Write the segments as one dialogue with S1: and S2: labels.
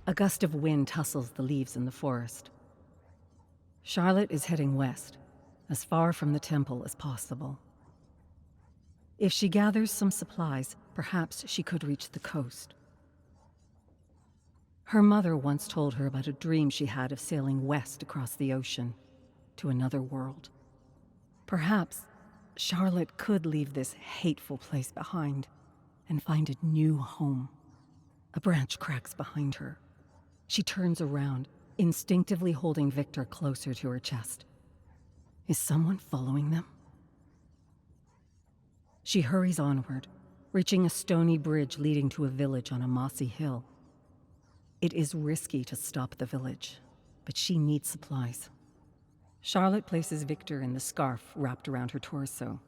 S1: A gust of wind tussles the leaves in the forest. Charlotte is heading west, as far from the temple as possible. If she gathers some supplies, perhaps she could reach the coast. Her mother once told her about a dream she had of sailing west across the ocean, to another world. Perhaps Charlotte could leave this hateful place behind and find a new home. A branch cracks behind her. She turns around, instinctively holding Victor closer to her chest. Is someone following them? She hurries onward, reaching a stony bridge leading to a village on a mossy hill. It is risky to stop the village, but she needs supplies. Charlotte places Victor in the scarf wrapped around her torso.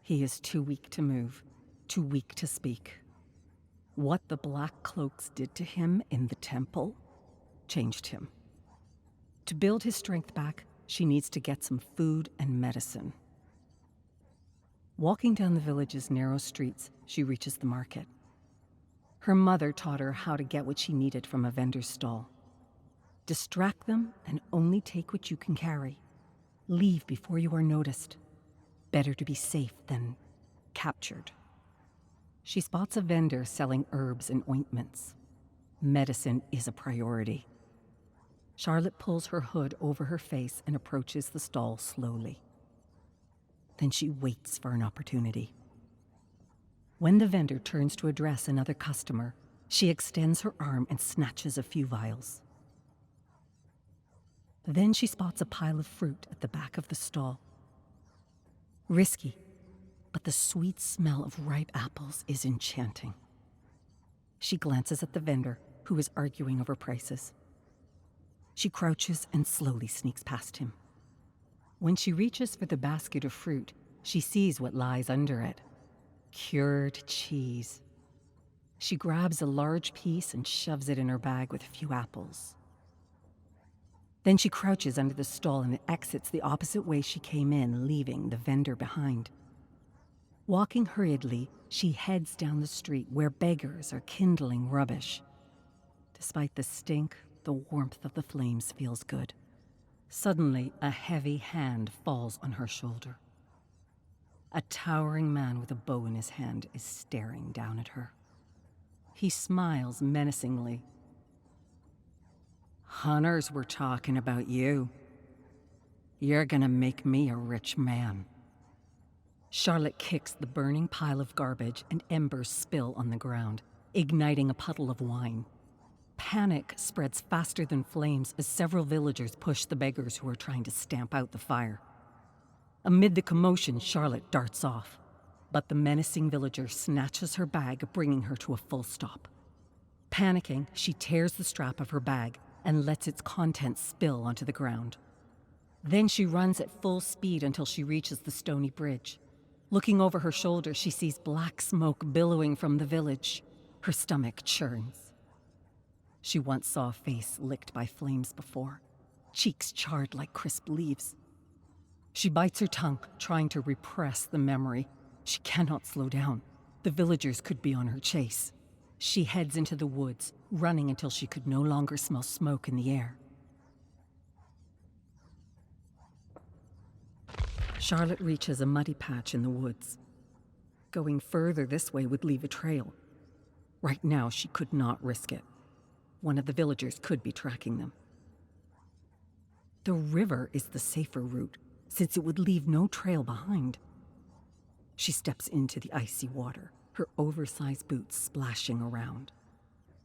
S1: He is too weak to move, too weak to speak. What the Black Cloaks did to him in the temple changed him. To build his strength back, she needs to get some food and medicine. Walking down the village's narrow streets, she reaches the market. Her mother taught her how to get what she needed from a vendor's stall. Distract them and only take what you can carry. Leave before you are noticed. Better to be safe than captured. She spots a vendor selling herbs and ointments. Medicine is a priority. Charlotte pulls her hood over her face and approaches the stall slowly. Then she waits for an opportunity. When the vendor turns to address another customer, she extends her arm and snatches a few vials. Then she spots a pile of fruit at the back of the stall. Risky, but the sweet smell of ripe apples is enchanting. She glances at the vendor, who is arguing over prices. She crouches and slowly sneaks past him. When she reaches for the basket of fruit, she sees what lies under it. Cured cheese. She grabs a large piece and shoves it in her bag with a few apples. Then she crouches under the stall and exits the opposite way she came in, leaving the vendor behind. Walking hurriedly, she heads down the street where beggars are kindling rubbish. Despite the stink, the warmth of the flames feels good. Suddenly, a heavy hand falls on her shoulder. A towering man with a bow in his hand is staring down at her. He smiles menacingly. Hunters were talking about you. You're gonna make me a rich man. Charlotte kicks the burning pile of garbage and embers spill on the ground, igniting a puddle of wine. Panic spreads faster than flames as several villagers push the beggars who are trying to stamp out the fire. Amid the commotion, Charlotte darts off, but the menacing villager snatches her bag, bringing her to a full stop. Panicking, she tears the strap of her bag and lets its contents spill onto the ground. Then she runs at full speed until she reaches the stony bridge. Looking over her shoulder, she sees black smoke billowing from the village. Her stomach churns. She once saw a face licked by flames before, cheeks charred like crisp leaves. She bites her tongue, trying to repress the memory. She cannot slow down. The villagers could be on her chase. She heads into the woods, running until she could no longer smell smoke in the air. Charlotte reaches a muddy patch in the woods. Going further this way would leave a trail. Right now, she could not risk it. One of the villagers could be tracking them. The river is the safer route, since it would leave no trail behind. She steps into the icy water, her oversized boots splashing around.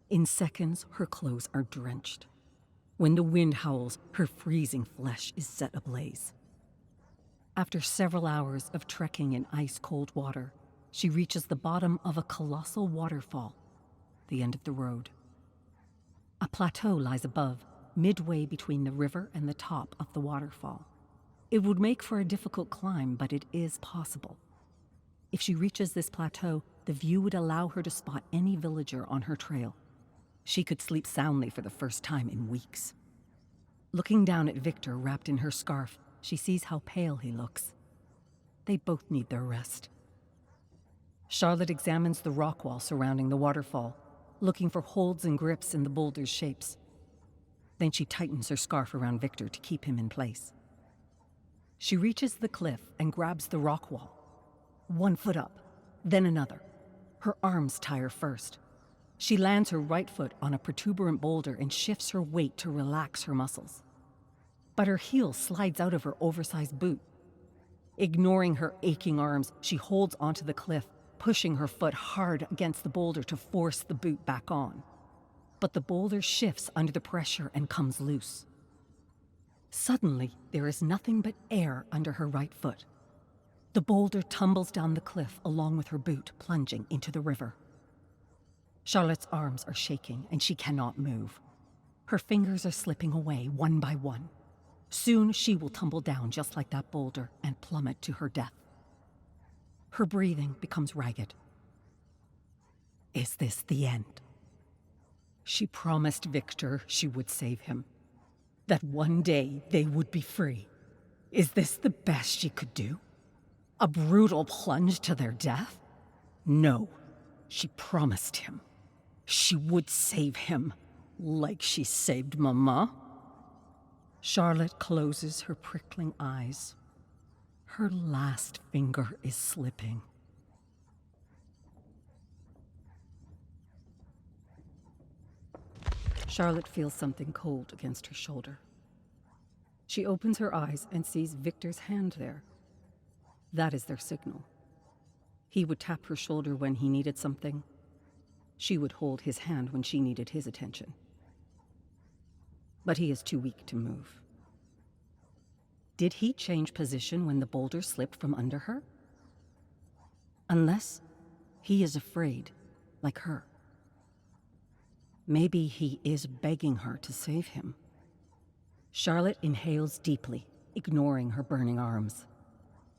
S1: In seconds, her clothes are drenched. When the wind howls, her freezing flesh is set ablaze. After several hours of trekking in ice-cold water, she reaches the bottom of a colossal waterfall, the end of the road. A plateau lies above, midway between the river and the top of the waterfall. It would make for a difficult climb, but it is possible. If she reaches this plateau, the view would allow her to spot any villager on her trail. She could sleep soundly for the first time in weeks. Looking down at Victor wrapped in her scarf, she sees how pale he looks. They both need their rest. Charlotte examines the rock wall surrounding the waterfall. looking for holds and grips in the boulder's shapes. Then she tightens her scarf around Victor to keep him in place. She reaches the cliff and grabs the rock wall. 1 foot up, then another. Her arms tire first. She lands her right foot on a protuberant boulder and shifts her weight to relax her muscles. But her heel slides out of her oversized boot. Ignoring her aching arms, she holds onto the cliff, pushing her foot hard against the boulder to force the boot back on. But the boulder shifts under the pressure and comes loose. Suddenly, there is nothing but air under her right foot. The boulder tumbles down the cliff along with her boot, plunging into the river. Charlotte's arms are shaking and she cannot move. Her fingers are slipping away one by one. Soon she will tumble down just like that boulder and plummet to her death. Her breathing becomes ragged. Is this the end? She promised Victor she would save him, that one day they would be free. Is this the best she could do? A brutal plunge to their death? No, she promised him. She would save him, like she saved Mama. Charlotte closes her prickling eyes. Her last finger is slipping. Charlotte feels something cold against her shoulder. She opens her eyes and sees Victor's hand there. That is their signal. He would tap her shoulder when he needed something. She would hold his hand when she needed his attention. But he is too weak to move. Did he change position when the boulder slipped from under her? Unless he is afraid, like her. Maybe he is begging her to save him. Charlotte inhales deeply, ignoring her burning arms.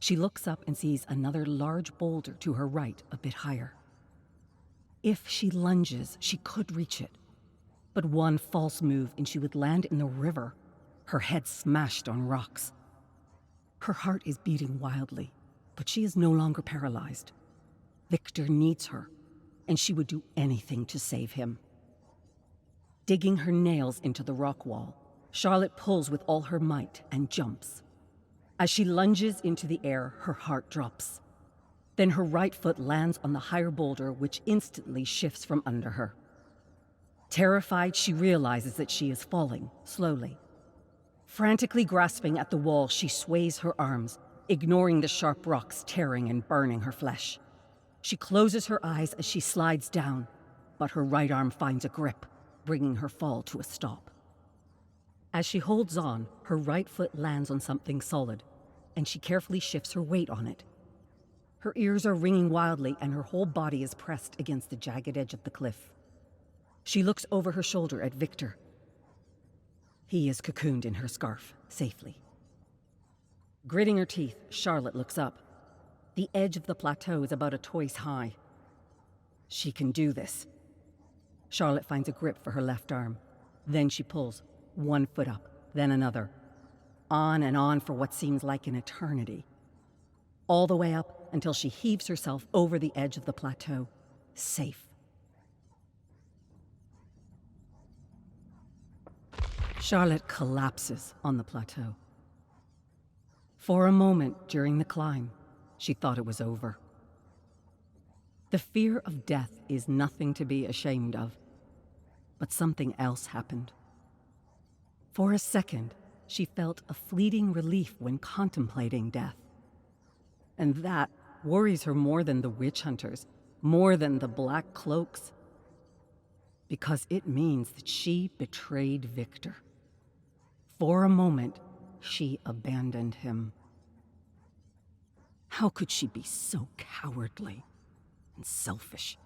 S1: She looks up and sees another large boulder to her right, a bit higher. If she lunges, she could reach it. But one false move and she would land in the river, her head smashed on rocks. Her heart is beating wildly, but she is no longer paralyzed. Victor needs her, and she would do anything to save him. Digging her nails into the rock wall, Charlotte pulls with all her might and jumps. As she lunges into the air, her heart drops. Then her right foot lands on the higher boulder, which instantly shifts from under her. Terrified, she realizes that she is falling, slowly. Frantically grasping at the wall, she sways her arms, ignoring the sharp rocks tearing and burning her flesh. She closes her eyes as she slides down, but her right arm finds a grip, bringing her fall to a stop. As she holds on, her right foot lands on something solid, and she carefully shifts her weight on it. Her ears are ringing wildly, and her whole body is pressed against the jagged edge of the cliff. She looks over her shoulder at Victor. He is cocooned in her scarf, safely. Gritting her teeth, Charlotte looks up. The edge of the plateau is about a toes high. She can do this. Charlotte finds a grip for her left arm. Then she pulls, 1 foot up, then another. On and on for what seems like an eternity. All the way up until she heaves herself over the edge of the plateau, safe. Charlotte collapses on the plateau. For a moment during the climb, she thought it was over. The fear of death is nothing to be ashamed of, but something else happened. For a second, she felt a fleeting relief when contemplating death. And that worries her more than the witch hunters, more than the black cloaks, because it means that she betrayed Victor. For a moment, she abandoned him. How could she be so cowardly and selfish?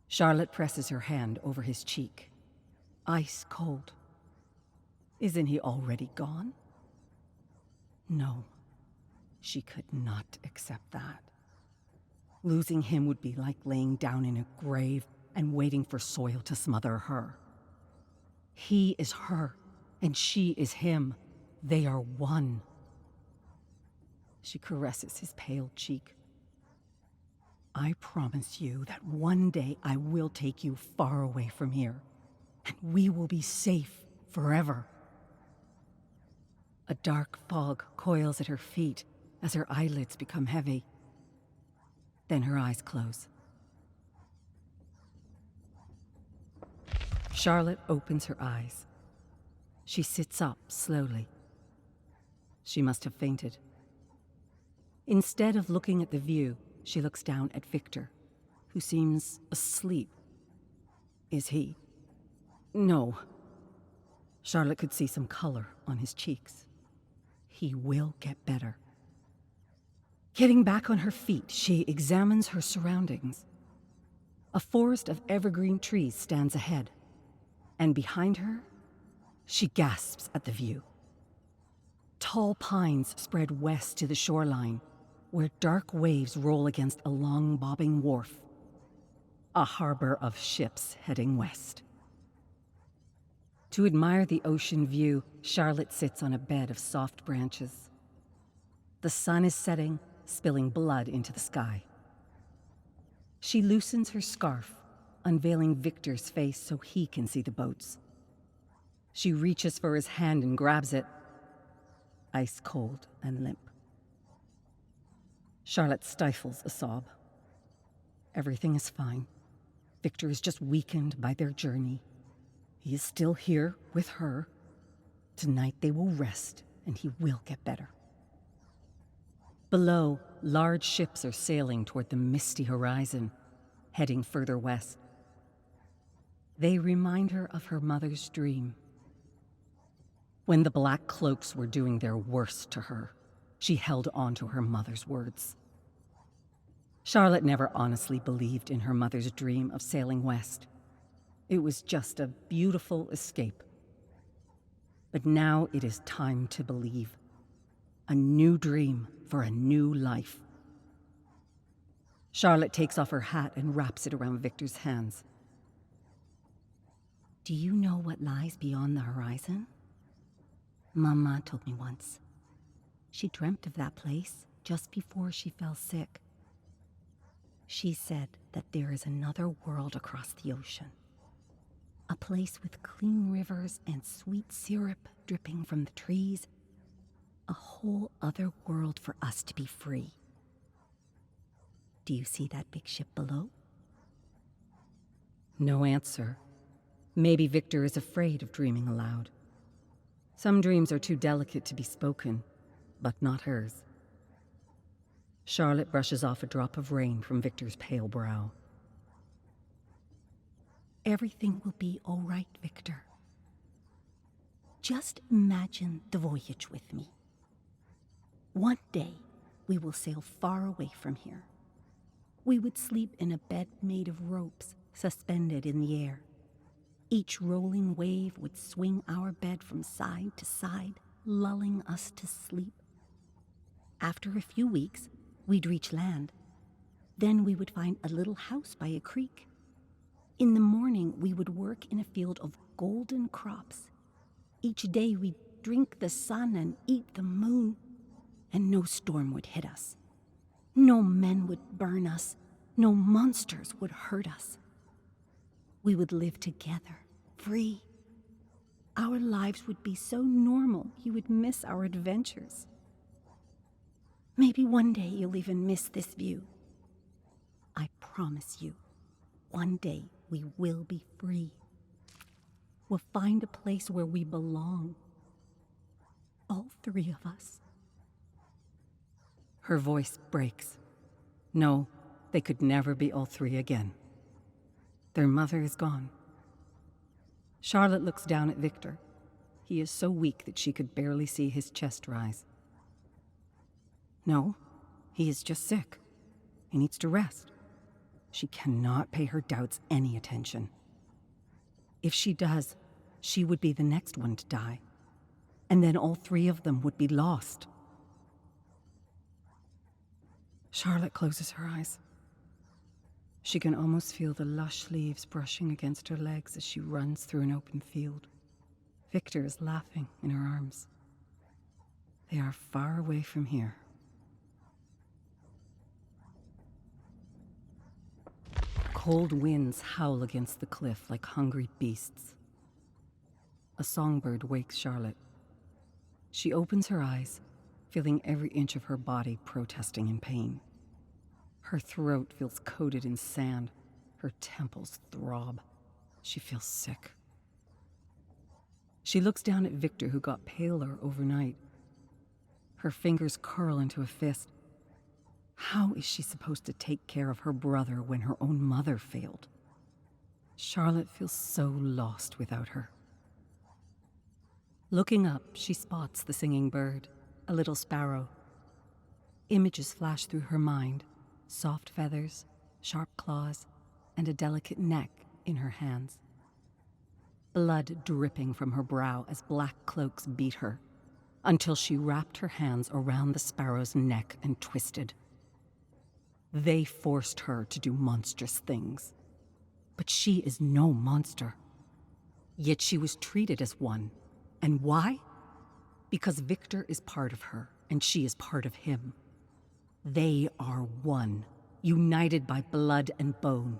S1: Charlotte presses her hand over his cheek, ice cold. Isn't he already gone? No, she could not accept that. Losing him would be like laying down in a grave and waiting for soil to smother her. He is her, and she is him. They are one. She caresses his pale cheek. I promise you that one day I will take you far away from here, and we will be safe forever. A dark fog coils at her feet as her eyelids become heavy. Then her eyes close. Charlotte opens her eyes. She sits up slowly. She must have fainted. Instead of looking at the view, she looks down at Victor, who seems asleep. Is he? No. Charlotte could see some color on his cheeks. He will get better. Getting back on her feet, she examines her surroundings. A forest of evergreen trees stands ahead, and behind her, she gasps at the view. Tall pines spread west to the shoreline, where dark waves roll against a long bobbing wharf. A harbor of ships heading west. To admire the ocean view, Charlotte sits on a bed of soft branches. The sun is setting, spilling blood into the sky. She loosens her scarf, unveiling Victor's face so he can see the boats. She reaches for his hand and grabs it, ice cold and limp. Charlotte stifles a sob. Everything is fine. Victor is just weakened by their journey. He is still here with her. Tonight they will rest, and he will get better. Below, large ships are sailing toward the misty horizon, heading further west. They remind her of her mother's dream. When the Black Cloaks were doing their worst to her, she held on to her mother's words. Charlotte never honestly believed in her mother's dream of sailing west. It was just a beautiful escape. But now it is time to believe. A new dream for a new life. Charlotte takes off her hat and wraps it around Victor's hands. Do you know what lies beyond the horizon? Mama told me once. She dreamt of that place just before she fell sick. She said that there is another world across the ocean. A place with clean rivers and sweet syrup dripping from the trees. A whole other world for us to be free. Do you see that big ship below? No answer. Maybe Victor is afraid of dreaming aloud. Some dreams are too delicate to be spoken, but not hers. Charlotte brushes off a drop of rain from Victor's pale brow. Everything will be all right, Victor. Just imagine the voyage with me. One day, we will sail far away from here. We would sleep in a bed made of ropes suspended in the air. Each rolling wave would swing our bed from side to side, lulling us to sleep. After a few weeks, we'd reach land. Then we would find a little house by a creek. In the morning, we would work in a field of golden crops. Each day, we'd drink the sun and eat the moon, and no storm would hit us. No men would burn us. No monsters would hurt us. We would live together, free. Our lives would be so normal, you would miss our adventures. Maybe one day you'll even miss this view. I promise you, one day we will be free. We'll find a place where we belong. All three of us. Her voice breaks. No, they could never be all three again. Their mother is gone. Charlotte looks down at Victor. He is so weak that she could barely see his chest rise. No, he is just sick. He needs to rest. She cannot pay her doubts any attention. If she does, she would be the next one to die. And then all three of them would be lost. Charlotte closes her eyes. She can almost feel the lush leaves brushing against her legs as she runs through an open field. Victor is laughing in her arms. They are far away from here. Cold winds howl against the cliff like hungry beasts. A songbird wakes Charlotte. She opens her eyes, feeling every inch of her body protesting in pain. Her throat feels coated in sand. Her temples throb. She feels sick. She looks down at Victor, who got paler overnight. Her fingers curl into a fist. How is she supposed to take care of her brother when her own mother failed? Charlotte feels so lost without her. Looking up, she spots the singing bird, a little sparrow. Images flash through her mind, soft feathers, sharp claws, and a delicate neck in her hands. Blood dripping from her brow as black cloaks beat her, until she wrapped her hands around the sparrow's neck and twisted. They forced her to do monstrous things. But she is no monster. Yet she was treated as one. And why? Because Victor is part of her, and she is part of him. They are one, united by blood and bone.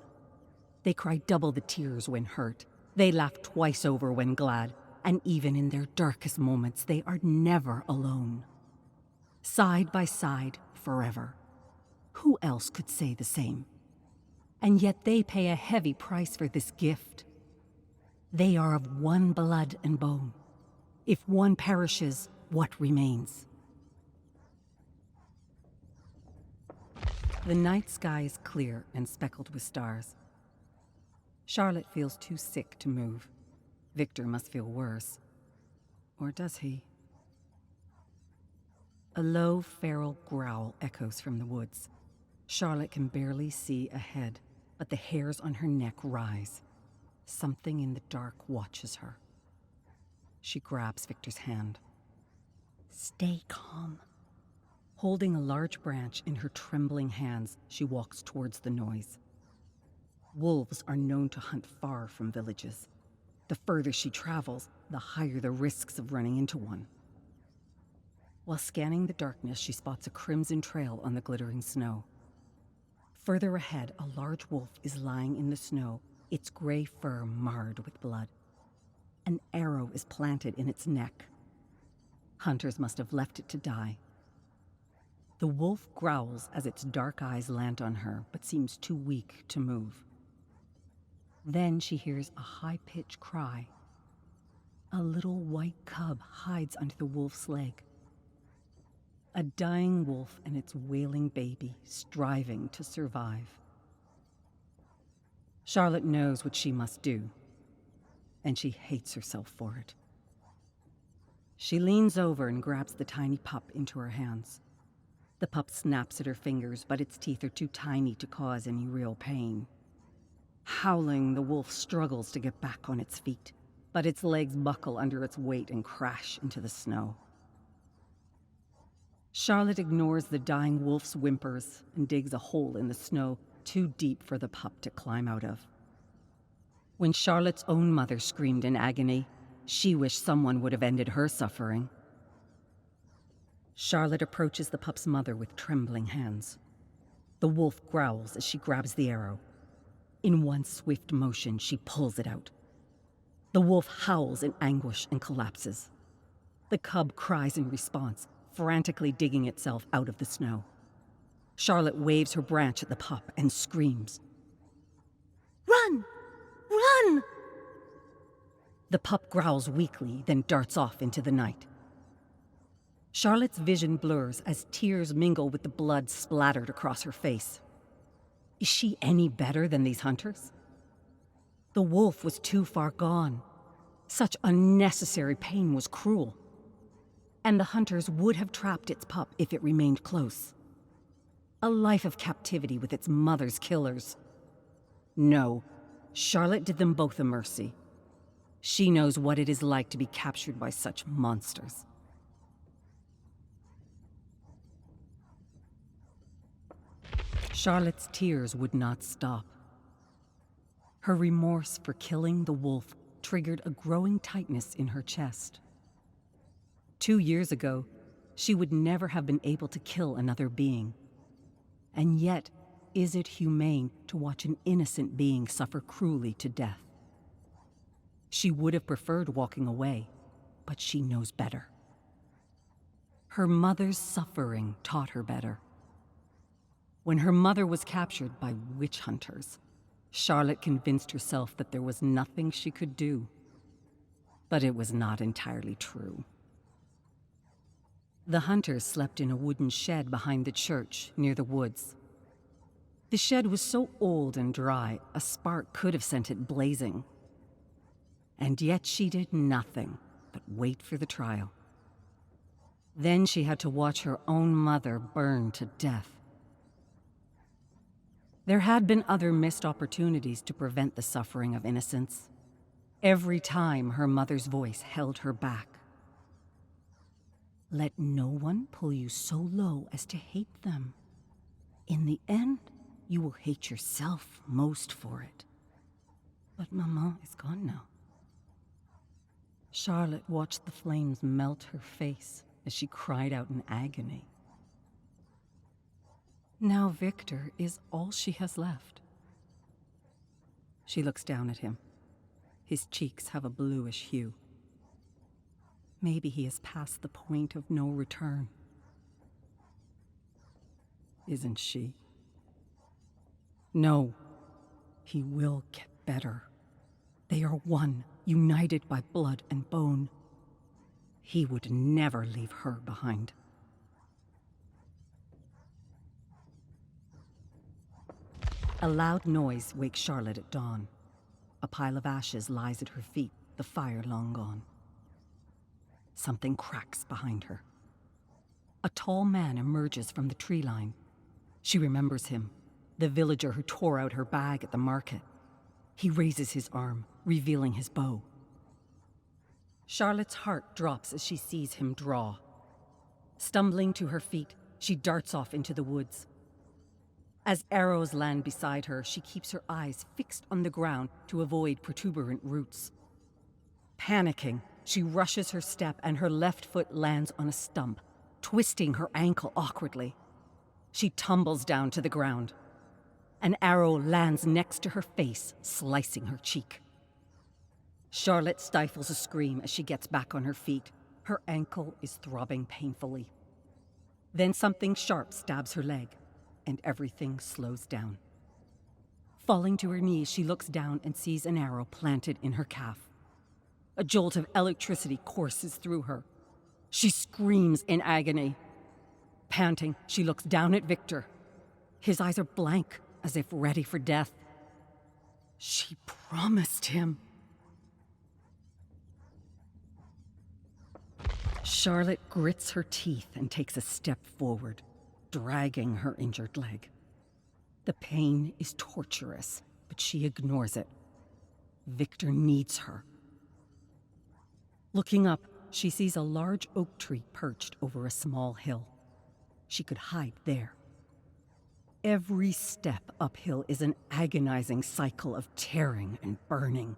S1: They cry double the tears when hurt. They laugh twice over when glad. And even in their darkest moments, they are never alone. Side by side, forever. Who else could say the same? And yet they pay a heavy price for this gift. They are of one blood and bone. If one perishes, what remains? The night sky is clear and speckled with stars. Charlotte feels too sick to move. Victor must feel worse. Or does he? A low, feral growl echoes from the woods. Charlotte can barely see ahead, but the hairs on her neck rise. Something in the dark watches her. She grabs Victor's hand. Stay calm. Holding a large branch in her trembling hands, she walks towards the noise. Wolves are known to hunt far from villages. The further she travels, the higher the risks of running into one. While scanning the darkness, she spots a crimson trail on the glittering snow. Further ahead, a large wolf is lying in the snow, its gray fur marred with blood. An arrow is planted in its neck. Hunters must have left it to die. The wolf growls as its dark eyes land on her, but seems too weak to move. Then she hears a high-pitched cry. A little white cub hides under the wolf's leg. A dying wolf and its wailing baby, striving to survive. Charlotte knows what she must do, and she hates herself for it. She leans over and grabs the tiny pup into her hands. The pup snaps at her fingers, but its teeth are too tiny to cause any real pain. Howling, the wolf struggles to get back on its feet, but its legs buckle under its weight and crash into the snow. Charlotte ignores the dying wolf's whimpers and digs a hole in the snow too deep for the pup to climb out of. When Charlotte's own mother screamed in agony, she wished someone would have ended her suffering. Charlotte approaches the pup's mother with trembling hands. The wolf growls as she grabs the arrow. In one swift motion, she pulls it out. The wolf howls in anguish and collapses. The cub cries in response, frantically digging itself out of the snow. Charlotte waves her branch at the pup and screams. Run! Run! The pup growls weakly, then darts off into the night. Charlotte's vision blurs as tears mingle with the blood splattered across her face. Is she any better than these hunters? The wolf was too far gone. Such unnecessary pain was cruel. And the hunters would have trapped its pup if it remained close. A life of captivity with its mother's killers. No, Charlotte did them both a mercy. She knows what it is like to be captured by such monsters. Charlotte's tears would not stop. Her remorse for killing the wolf triggered a growing tightness in her chest. 2 years ago, she would never have been able to kill another being. And yet, is it humane to watch an innocent being suffer cruelly to death? She would have preferred walking away, but she knows better. Her mother's suffering taught her better. When her mother was captured by witch hunters, Charlotte convinced herself that there was nothing she could do. But it was not entirely true. The hunters slept in a wooden shed behind the church near the woods. The shed was so old and dry, a spark could have sent it blazing. And yet she did nothing but wait for the trial. Then she had to watch her own mother burn to death. There had been other missed opportunities to prevent the suffering of innocents. Every time her mother's voice held her back. Let no one pull you so low as to hate them. In the end, you will hate yourself most for it. But Maman is gone now. Charlotte watched the flames melt her face as she cried out in agony. Now Victor is all she has left. She looks down at him. His cheeks have a bluish hue. Maybe he has passed the point of no return. Isn't she? No, he will get better. They are one, united by blood and bone. He would never leave her behind. A loud noise wakes Charlotte at dawn. A pile of ashes lies at her feet, the fire long gone. Something cracks behind her. A tall man emerges from the tree line. She remembers him, the villager who tore out her bag at the market. He raises his arm, revealing his bow. Charlotte's heart drops as she sees him draw. Stumbling to her feet, she darts off into the woods. As arrows land beside her, she keeps her eyes fixed on the ground to avoid protuberant roots. Panicking, she rushes her step and her left foot lands on a stump, twisting her ankle awkwardly. She tumbles down to the ground. An arrow lands next to her face, slicing her cheek. Charlotte stifles a scream as she gets back on her feet. Her ankle is throbbing painfully. Then something sharp stabs her leg, and everything slows down. Falling to her knees, she looks down and sees an arrow planted in her calf. A jolt of electricity courses through her. She screams in agony. Panting, she looks down at Victor. His eyes are blank, as if ready for death. She promised him. Charlotte grits her teeth and takes a step forward, dragging her injured leg. The pain is torturous, but she ignores it. Victor needs her. Looking up, she sees a large oak tree perched over a small hill. She could hide there. Every step uphill is an agonizing cycle of tearing and burning.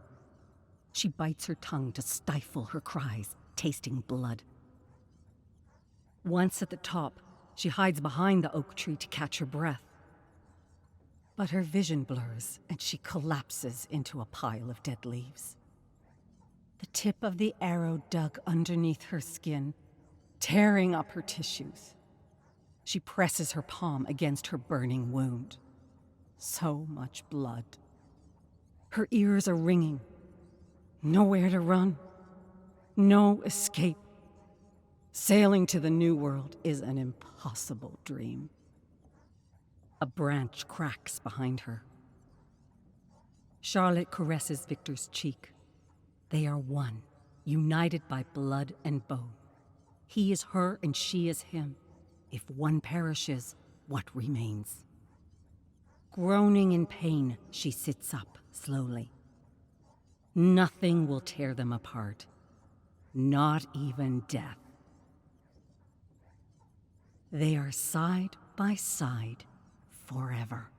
S1: She bites her tongue to stifle her cries, tasting blood. Once at the top, she hides behind the oak tree to catch her breath. But her vision blurs, and she collapses into a pile of dead leaves. The tip of the arrow dug underneath her skin, tearing up her tissues. She presses her palm against her burning wound. So much blood. Her ears are ringing. Nowhere to run. No escape. Sailing to the new world is an impossible dream. A branch cracks behind her. Charlotte caresses Victor's cheek. They are one, united by blood and bone. He is her and she is him. If one perishes, what remains? Groaning in pain, she sits up slowly. Nothing will tear them apart. Not even death. They are side by side forever.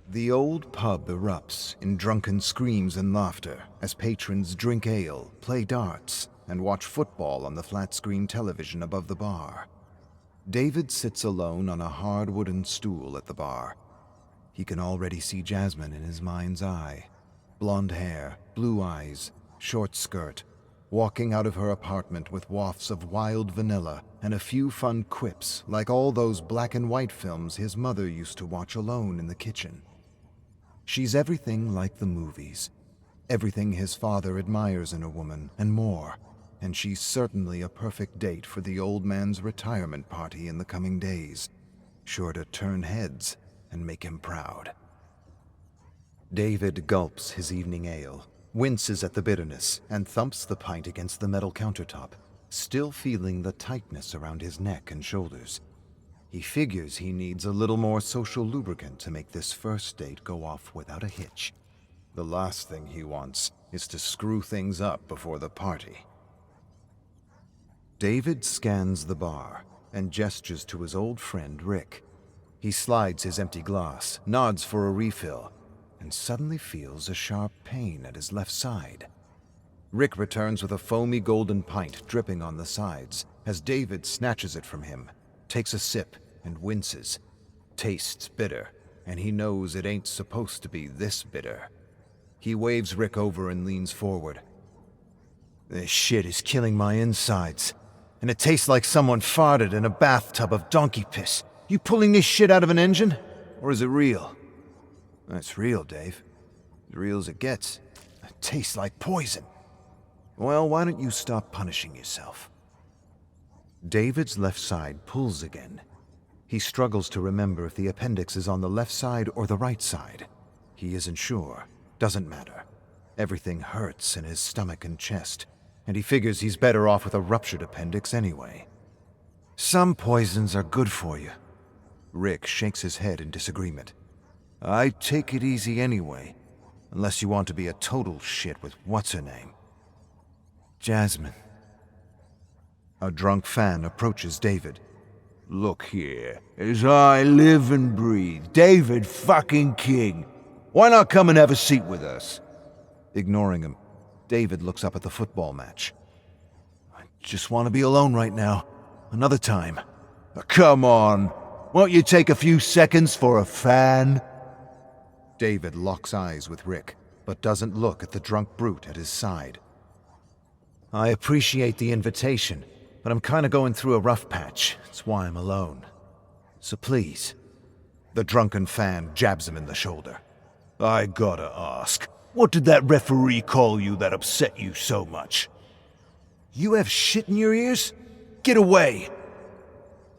S2: The old pub erupts in drunken screams and laughter as patrons drink ale, play darts, and watch football on the flat-screen television above the bar. David sits alone on a hard wooden stool at the bar. He can already see Jasmine in his mind's eye. Blonde hair, blue eyes, short skirt, walking out of her apartment with wafts of wild vanilla and a few fun quips like all those black and white films his mother used to watch alone in the kitchen. She's everything like the movies, everything his father admires in a woman, and more, and she's certainly a perfect date for the old man's retirement party in the coming days, sure to turn heads and make him proud. David gulps his evening ale, winces at the bitterness, and thumps the pint against the metal countertop, still feeling the tightness around his neck and shoulders. He figures he needs a little more social lubricant to make this first date go off without a hitch. The last thing he wants is to screw things up before the party. David scans the bar and gestures to his old friend Rick. He slides his empty glass, nods for a refill, and suddenly feels a sharp pain at his left side. Rick returns with a foamy golden pint dripping on the sides as David snatches it from him, takes a sip, and winces. Tastes bitter, and he knows it ain't supposed to be this bitter. He waves Rick over and leans forward. This shit is killing my insides, and it tastes like someone farted in a bathtub of donkey piss. You pulling this shit out of an engine? Or is it real? It's real, Dave. As real as it gets. It tastes like poison. Well, why don't you stop punishing yourself? David's left side pulls again. He struggles to remember if the appendix is on the left side or the right side. He isn't sure. Doesn't matter. Everything hurts in his stomach and chest, and he figures he's better off with a ruptured appendix anyway. Some poisons are good for you. Rick shakes his head in disagreement. I take it easy anyway, unless you want to be a total shit with what's-her-name. Jasmine. A drunk fan approaches David. Look here, as I live and breathe, David fucking King. Why not come and have a seat with us? Ignoring him, David looks up at the football match. I just want to be alone right now. Another time. Come on. Won't you take a few seconds for a fan? David locks eyes with Rick, but doesn't look at the drunk brute at his side. I appreciate the invitation, but I'm kind of going through a rough patch. That's why I'm alone. So please. The drunken fan jabs him in the shoulder. I gotta ask, what did that referee call you that upset you so much? You have shit in your ears? Get away!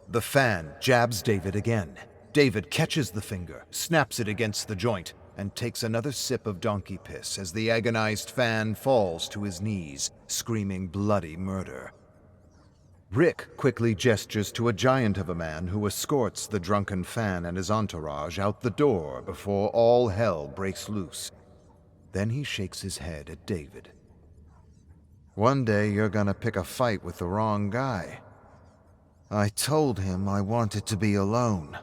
S2: The fan jabs David again. David catches the finger, snaps it against the joint, and takes another sip of donkey piss as the agonized fan falls to his knees, screaming bloody murder. Rick quickly gestures to a giant of a man who escorts the drunken fan and his entourage out the door before all hell breaks loose. Then he shakes his head at David. One day you're gonna pick a fight with the wrong guy. I told him I wanted to be alone.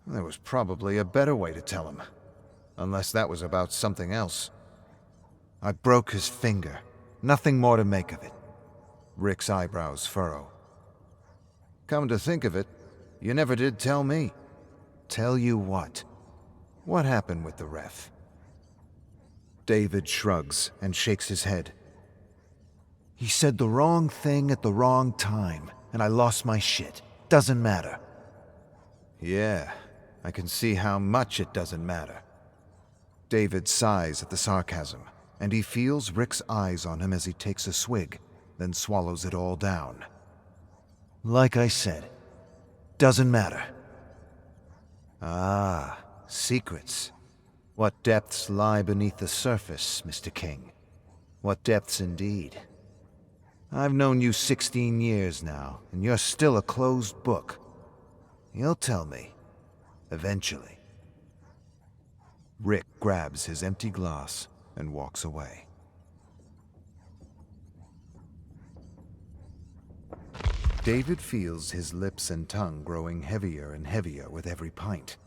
S2: There was probably a better way to tell him, unless that was about something else. I broke his finger. Nothing more to make of it. Rick's eyebrows furrow. Come to think of it, you never did tell me. Tell you what? What happened with the ref? David shrugs and shakes his head. He said the wrong thing at the wrong time, and I lost my shit. Doesn't matter. Yeah, I can see how much it doesn't matter. David sighs at the sarcasm, and he feels Rick's eyes on him as he takes a swig, then swallows it all down. Like I said, doesn't matter. Ah, secrets. What depths lie beneath the surface, Mr. King? What depths indeed. I've known you 16 years now, and you're still a closed book. You'll tell me, eventually. Rick grabs his empty glass and walks away. David feels his lips and tongue growing heavier and heavier with every pint.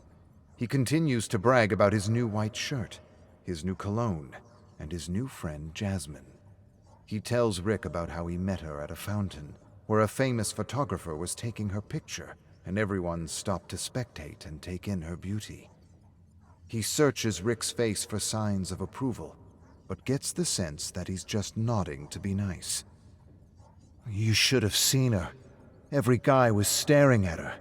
S2: He continues to brag about his new white shirt, his new cologne, and his new friend Jasmine. He tells Rick about how he met her at a fountain, where a famous photographer was taking her picture, and everyone stopped to spectate and take in her beauty. He searches Rick's face for signs of approval, but gets the sense that he's just nodding to be nice. You should have seen her. Every guy was staring at her.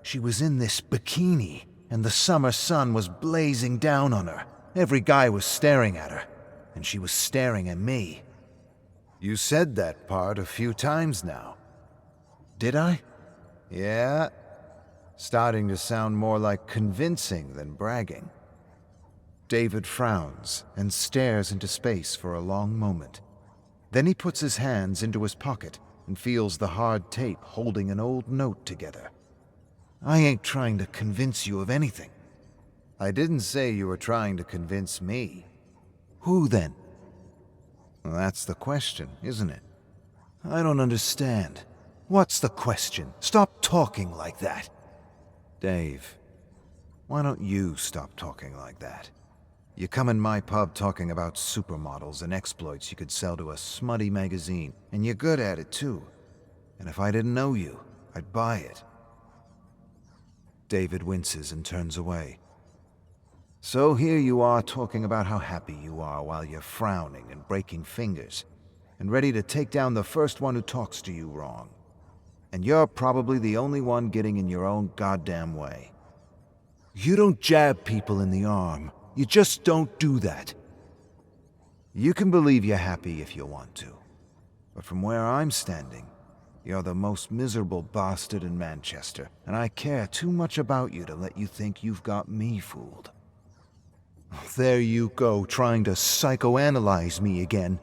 S2: She was in this bikini, and the summer sun was blazing down on her. Every guy was staring at her, and she was staring at me. You said that part a few times now. Did I? Yeah. Starting to sound more like convincing than bragging. David frowns and stares into space for a long moment. Then he puts his hands into his pocket and feels the hard tape holding an old note together. I ain't trying to convince you of anything. I didn't say you were trying to convince me. Who then? Well, that's the question, isn't it? I don't understand. What's the question? Stop talking like that. Dave, why don't you stop talking like that? You come in my pub talking about supermodels and exploits you could sell to a smutty magazine, and you're good at it too. And if I didn't know you, I'd buy it. David winces and turns away. So here you are talking about how happy you are while you're frowning and breaking fingers, and ready to take down the first one who talks to you wrong. And you're probably the only one getting in your own goddamn way. You don't jab people in the arm. You just don't do that. You can believe you're happy if you want to. But from where I'm standing, you're the most miserable bastard in Manchester, and I care too much about you to let you think you've got me fooled. There you go, trying to psychoanalyze me again.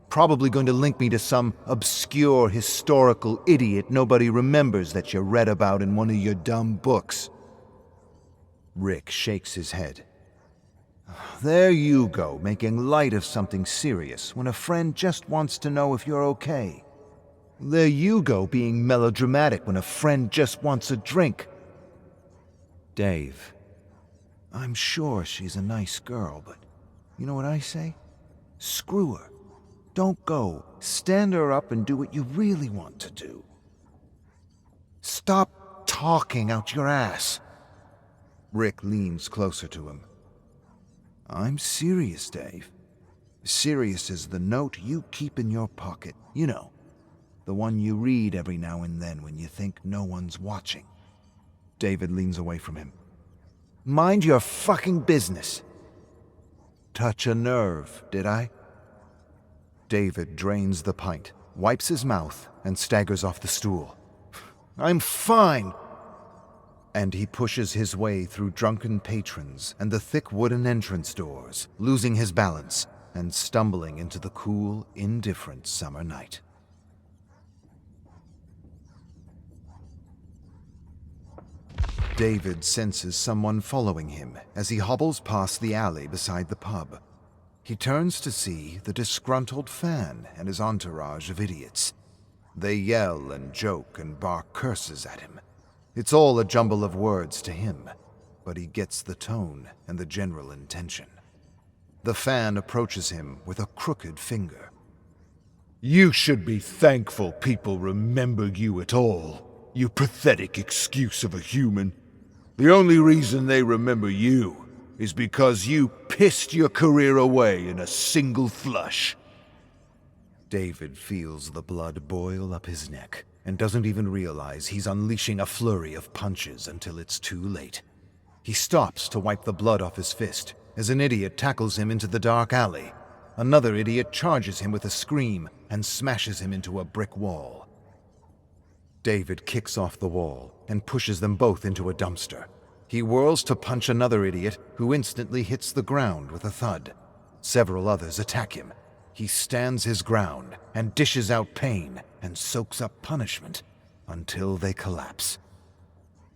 S2: Probably going to link me to some obscure historical idiot nobody remembers that you read about in one of your dumb books. Rick shakes his head. There you go, making light of something serious when a friend just wants to know if you're okay. There you go, being melodramatic when a friend just wants a drink. Dave, I'm sure she's a nice girl, but you know what I say? Screw her. Don't go. Stand her up and do what you really want to do. Stop talking out your ass. Rick leans closer to him. I'm serious, Dave. Serious as the note you keep in your pocket. You know, the one you read every now and then when you think no one's watching. David leans away from him. Mind your fucking business. Touch a nerve, did I? David drains the pint, wipes his mouth, and staggers off the stool. I'm fine! And he pushes his way through drunken patrons and the thick wooden entrance doors, losing his balance and stumbling into the cool, indifferent summer night. David senses someone following him as he hobbles past the alley beside the pub. He turns to see the disgruntled fan and his entourage of idiots. They yell and joke and bark curses at him. It's all a jumble of words to him, but he gets the tone and the general intention. The fan approaches him with a crooked finger. You should be thankful people remember you at all, you pathetic excuse of a human. The only reason they remember you is because you pissed your career away in a single flush. David feels the blood boil up his neck and doesn't even realize he's unleashing a flurry of punches until it's too late. He stops to wipe the blood off his fist as an idiot tackles him into the dark alley. Another idiot charges him with a scream and smashes him into a brick wall. David kicks off the wall and pushes them both into a dumpster. He whirls to punch another idiot who instantly hits the ground with a thud. Several others attack him. He stands his ground and dishes out pain and soaks up punishment until they collapse.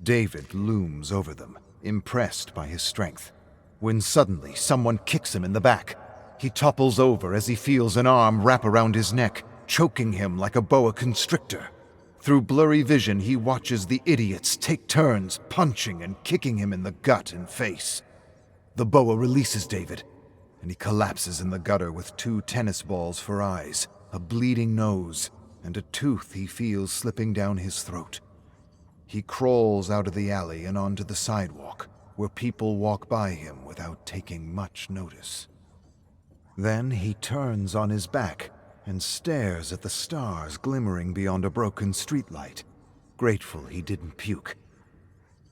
S2: David looms over them, impressed by his strength, when suddenly someone kicks him in the back. He topples over as he feels an arm wrap around his neck, choking him like a boa constrictor. Through blurry vision, he watches the idiots take turns punching and kicking him in the gut and face. The boa releases David, and he collapses in the gutter with 2 tennis balls for eyes, a bleeding nose, and a tooth he feels slipping down his throat. He crawls out of the alley and onto the sidewalk, where people walk by him without taking much notice. Then he turns on his back and stares at the stars glimmering beyond a broken streetlight, grateful he didn't puke.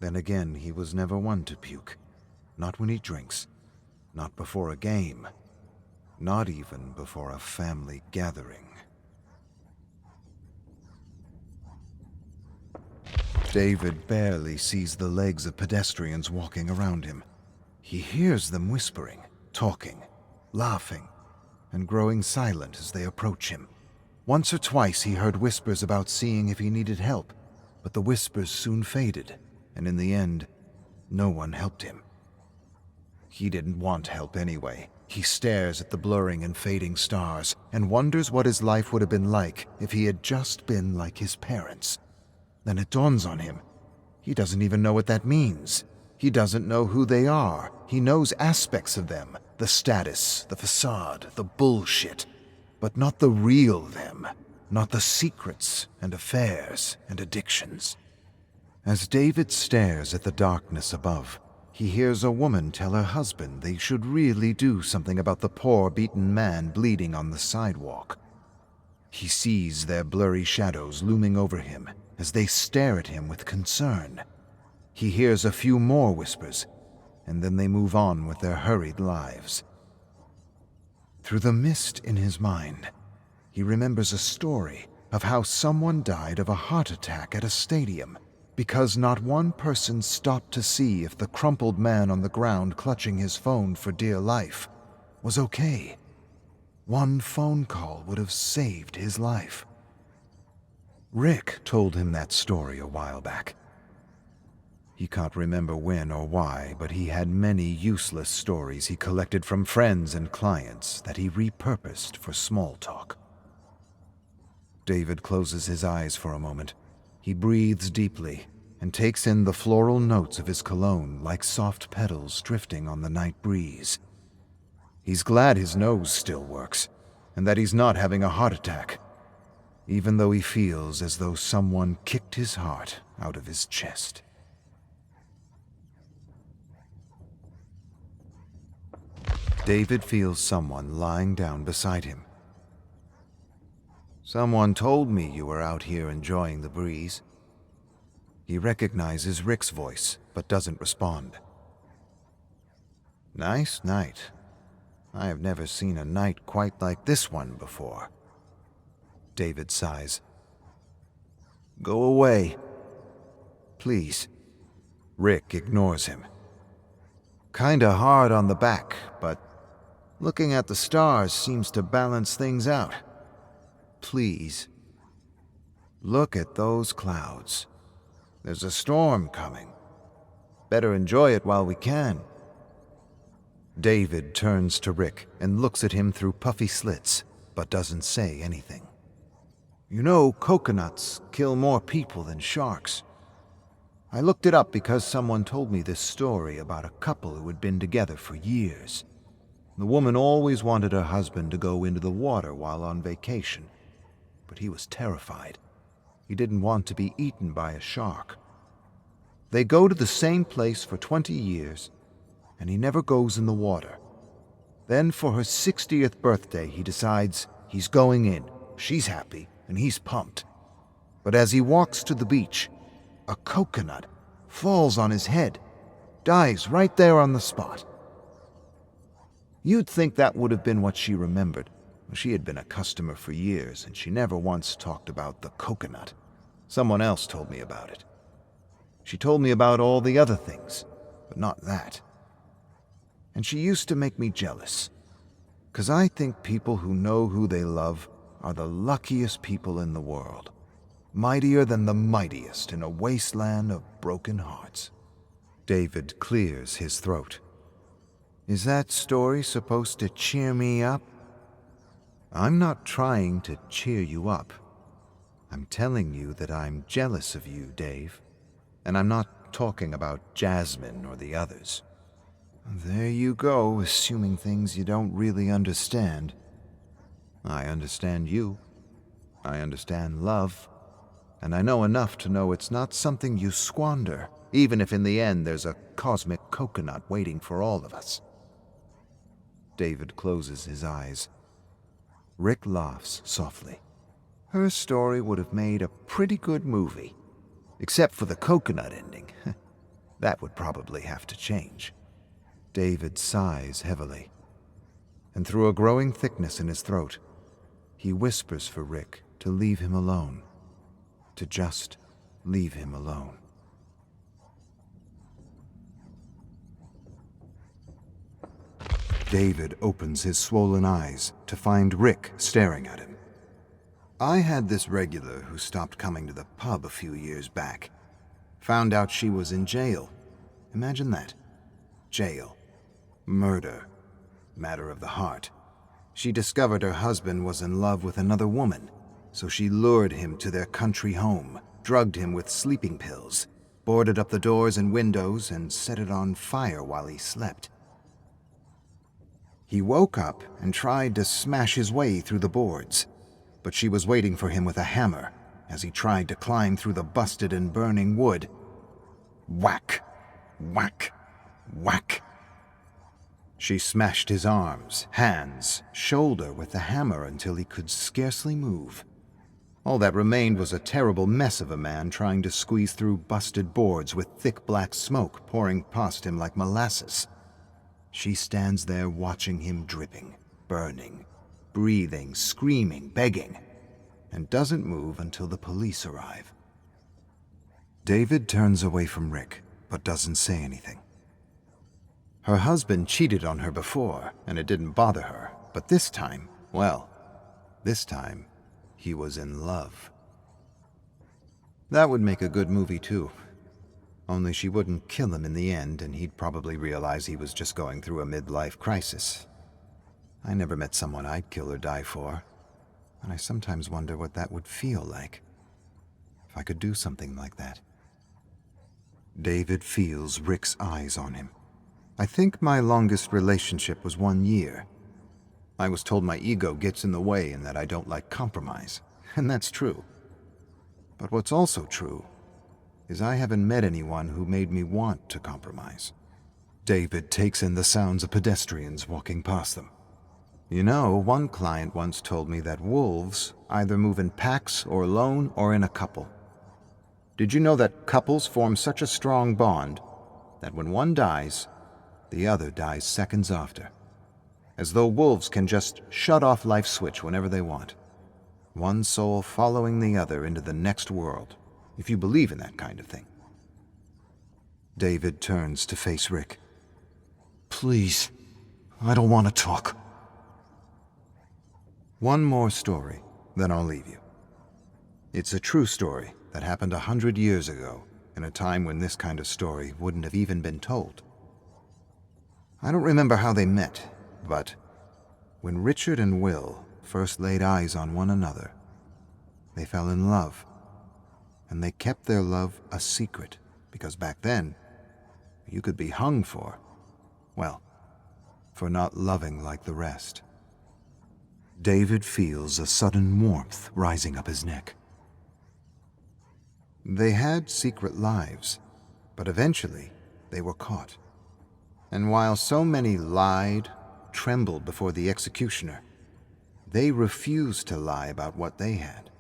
S2: Then again, he was never one to puke. Not when he drinks, not before a game, not even before a family gathering. David barely sees the legs of pedestrians walking around him. He hears them whispering, talking, laughing, and growing silent as they approach him. Once or twice he heard whispers about seeing if he needed help, but the whispers soon faded, and in the end, no one helped him. He didn't want help anyway. He stares at the blurring and fading stars and wonders what his life would have been like if he had just been like his parents. Then it dawns on him. He doesn't even know what that means. He doesn't know who they are. He knows aspects of them, the status, the facade, the bullshit, but not the real them, not the secrets and affairs and addictions. As David stares at the darkness above, he hears a woman tell her husband they should really do something about the poor beaten man bleeding on the sidewalk. He sees their blurry shadows looming over him as they stare at him with concern. He hears a few more whispers, and then they move on with their hurried lives. Through the mist in his mind, he remembers a story of how someone died of a heart attack at a stadium because not one person stopped to see if the crumpled man on the ground clutching his phone for dear life was okay. One phone call would have saved his life. Rick told him that story a while back. He can't remember when or why, but he had many useless stories he collected from friends and clients that he repurposed for small talk. David closes his eyes for a moment. He breathes deeply and takes in the floral notes of his cologne like soft petals drifting on the night breeze. He's glad his nose still works and that he's not having a heart attack, even though he feels as though someone kicked his heart out of his chest. David feels someone lying down beside him. "Someone told me you were out here enjoying the breeze." He recognizes Rick's voice, but doesn't respond. "Nice night. I have never seen a night quite like this one before." David sighs. "Go away. Please." Rick ignores him. "Kinda hard on the back, but looking at the stars seems to balance things out. Please. Look at those clouds. There's a storm coming. Better enjoy it while we can." David turns to Rick and looks at him through puffy slits, but doesn't say anything. "You know, coconuts kill more people than sharks. I looked it up because someone told me this story about a couple who had been together for years. The woman always wanted her husband to go into the water while on vacation, but he was terrified. He didn't want to be eaten by a shark. They go to the same place for 20 years, and he never goes in the water. Then for her 60th birthday, he decides he's going in. She's happy, and he's pumped. But as he walks to the beach, a coconut falls on his head, dies right there on the spot. You'd think that would have been what she remembered. She had been a customer for years, and she never once talked about the coconut. Someone else told me about it. She told me about all the other things, but not that. And she used to make me jealous, 'cause I think people who know who they love are the luckiest people in the world, mightier than the mightiest in a wasteland of broken hearts." David clears his throat. "Is that story supposed to cheer me up?" "I'm not trying to cheer you up. I'm telling you that I'm jealous of you, Dave. And I'm not talking about Jasmine or the others. There you go, assuming things you don't really understand. I understand you. I understand love. And I know enough to know it's not something you squander, even if in the end there's a cosmic coconut waiting for all of us. David closes his eyes. Rick laughs softly. Her story would have made a pretty good movie, except for the coconut ending. That would probably have to change. David sighs heavily, and through a growing thickness in his throat, he whispers for Rick to leave him alone, to just leave him alone. David opens his swollen eyes to find Rick staring at him. I had this regular who stopped coming to the pub a few years back. Found out she was in jail. Imagine that. Jail. Murder. Matter of the heart. She discovered her husband was in love with another woman, so she lured him to their country home, drugged him with sleeping pills, boarded up the doors and windows, and set it on fire while he slept. He woke up and tried to smash his way through the boards, but she was waiting for him with a hammer as he tried to climb through the busted and burning wood. Whack! Whack! Whack! She smashed his arms, hands, shoulder with the hammer until he could scarcely move. All that remained was a terrible mess of a man trying to squeeze through busted boards with thick black smoke pouring past him like molasses. She stands there watching him dripping, burning, breathing, screaming, begging, and doesn't move until the police arrive. David turns away from Rick, but doesn't say anything. Her husband cheated on her before, and it didn't bother her, but this time, well, this time, he was in love. That would make a good movie too. Only she wouldn't kill him in the end, and he'd probably realize he was just going through a midlife crisis. I never met someone I'd kill or die for, and I sometimes wonder what that would feel like, if I could do something like that. David feels Rick's eyes on him. I think my longest relationship was 1 year. I was told my ego gets in the way and that I don't like compromise, and that's true. But what's also true is I haven't met anyone who made me want to compromise. David takes in the sounds of pedestrians walking past them. You know, one client once told me that wolves either move in packs or alone or in a couple. Did you know that couples form such a strong bond that when one dies, the other dies seconds after? As though wolves can just shut off life's switch whenever they want. One soul following the other into the next world, if you believe in that kind of thing. David turns to face Rick. Please, I don't want to talk. One more story, then I'll leave you. It's a true story that happened 100 years ago, in a time when this kind of story wouldn't have even been told. I don't remember how they met, but when Richard and Will first laid eyes on one another, they fell in love. And they kept their love a secret, because back then, you could be hung for, well, for not loving like the rest. David feels a sudden warmth rising up his neck. They had secret lives, but eventually they were caught. And while so many lied, trembled before the executioner, they refused to lie about what they had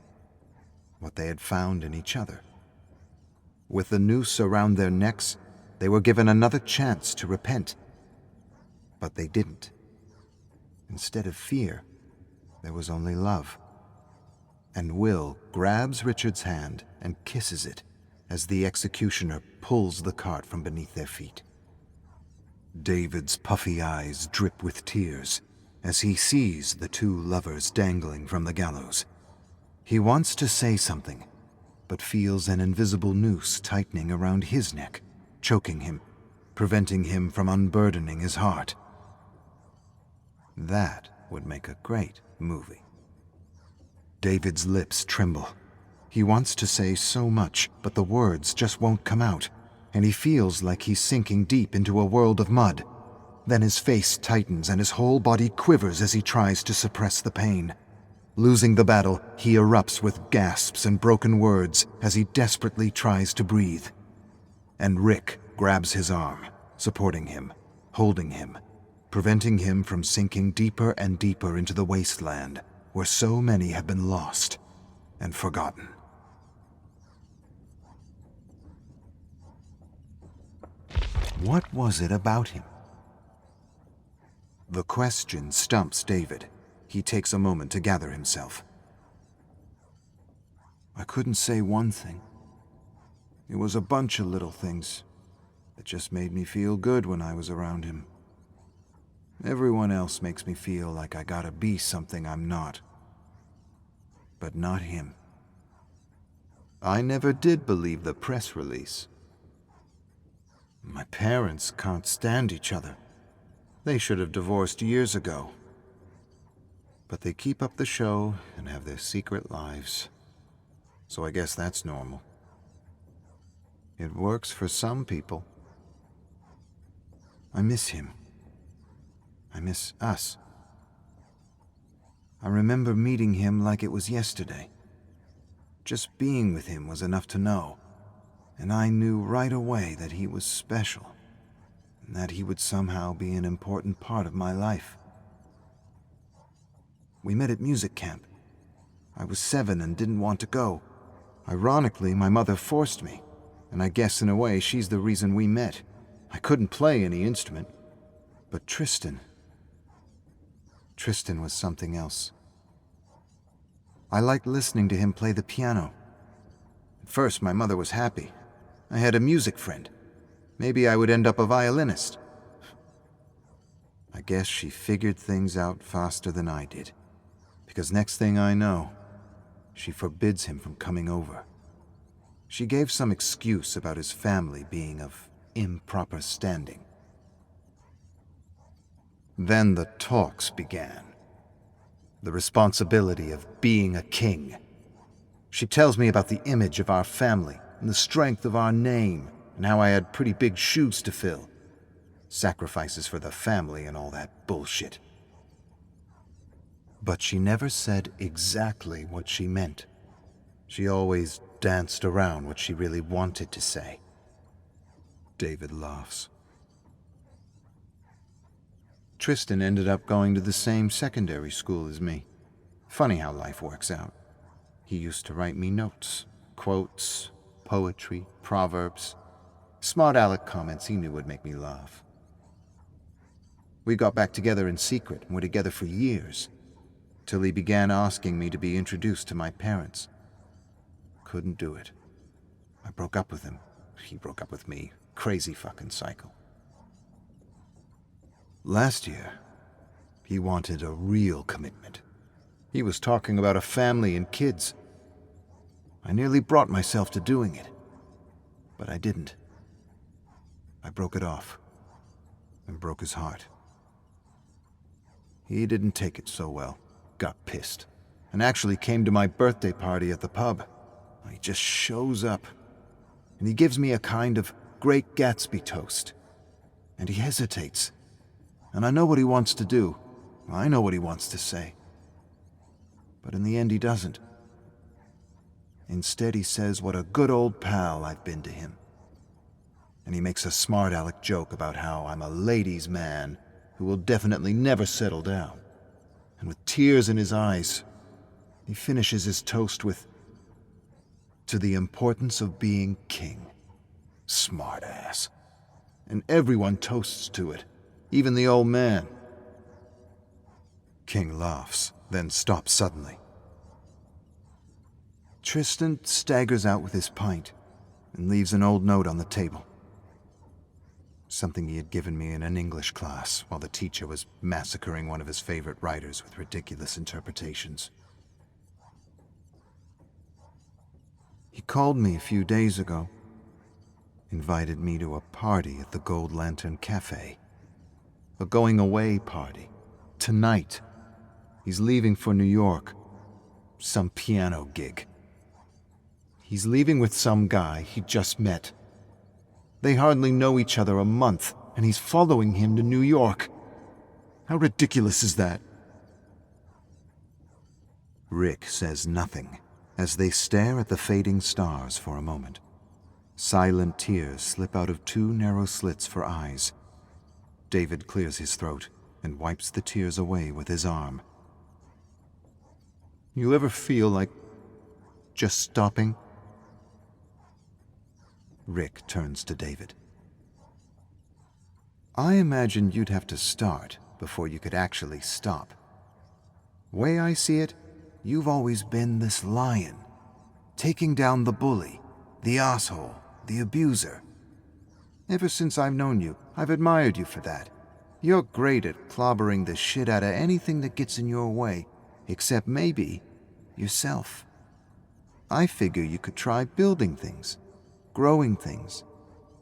S2: found in each other. With the noose around their necks, they were given another chance to repent. But they didn't. Instead of fear, there was only love. And Will grabs Richard's hand and kisses it as the executioner pulls the cart from beneath their feet. David's puffy eyes drip with tears as he sees the two lovers dangling from the gallows. He wants to say something, but feels an invisible noose tightening around his neck, choking him, preventing him from unburdening his heart. That would make a great movie. David's lips tremble. He wants to say so much, but the words just won't come out, and he feels like he's sinking deep into a world of mud. Then his face tightens and his whole body quivers as he tries to suppress the pain. Losing the battle, he erupts with gasps and broken words as he desperately tries to breathe. And Rick grabs his arm, supporting him, holding him, preventing him from sinking deeper and deeper into the wasteland where so many have been lost and forgotten. What was it about him? The question stumps David. He takes a moment to gather himself. I couldn't say one thing. It was a bunch of little things that just made me feel good when I was around him. Everyone else makes me feel like I gotta be something I'm not. But not him. I never did believe the press release. My parents can't stand each other. They should have divorced years ago. But they keep up the show and have their secret lives. So I guess that's normal. It works for some people. I miss him. I miss us. I remember meeting him like it was yesterday. Just being with him was enough to know. And I knew right away that he was special. And that he would somehow be an important part of my life. We met at music camp. I was 7 and didn't want to go. Ironically, my mother forced me, and I guess in a way she's the reason we met. I couldn't play any instrument, but Tristan was something else. I liked listening to him play the piano. At first, my mother was happy. I had a music friend. Maybe I would end up a violinist. I guess she figured things out faster than I did. Because next thing I know, she forbids him from coming over. She gave some excuse about his family being of improper standing. Then the talks began. The responsibility of being a king. She tells me about the image of our family and the strength of our name and how I had pretty big shoes to fill. Sacrifices for the family and all that bullshit. But she never said exactly what she meant. She always danced around what she really wanted to say. David laughs. Tristan ended up going to the same secondary school as me. Funny how life works out. He used to write me notes, quotes, poetry, proverbs, smart aleck comments he knew would make me laugh. We got back together in secret and were together for years, till he began asking me to be introduced to my parents. Couldn't do it. I broke up with him. He broke up with me. Crazy fucking cycle. Last year, he wanted a real commitment. He was talking about a family and kids. I nearly brought myself to doing it, but I didn't. I broke it off and broke his heart. He didn't take it so well, got pissed, and actually came to my birthday party at the pub. He just shows up, and he gives me a kind of Great Gatsby toast, and he hesitates. And I know what he wants to do. I know what he wants to say. But in the end, he doesn't. Instead, he says what a good old pal I've been to him. And he makes a smart aleck joke about how I'm a ladies' man who will definitely never settle down. And with tears in his eyes, he finishes his toast with, "To the importance of being king." Smart ass. And everyone toasts to it. Even the old man. King laughs, then stops suddenly. Tristan staggers out with his pint and leaves an old note on the table. Something he had given me in an English class while the teacher was massacring one of his favorite writers with ridiculous interpretations. He called me a few days ago, invited me to a party at the Gold Lantern Cafe. A going-away party. Tonight. He's leaving for New York. Some piano gig. He's leaving with some guy he just met. They hardly know each other a month, and he's following him to New York. How ridiculous is that? Rick says nothing as they stare at the fading stars for a moment. Silent tears slip out of two narrow slits for eyes. David clears his throat and wipes the tears away with his arm. You ever feel like just stopping? Rick turns to David. I imagined you'd have to start before you could actually stop. Way I see it, you've always been this lion, taking down the bully, the asshole, the abuser. Ever since I've known you, I've admired you for that. You're great at clobbering the shit out of anything that gets in your way, except maybe yourself. I figure you could try building things, growing things,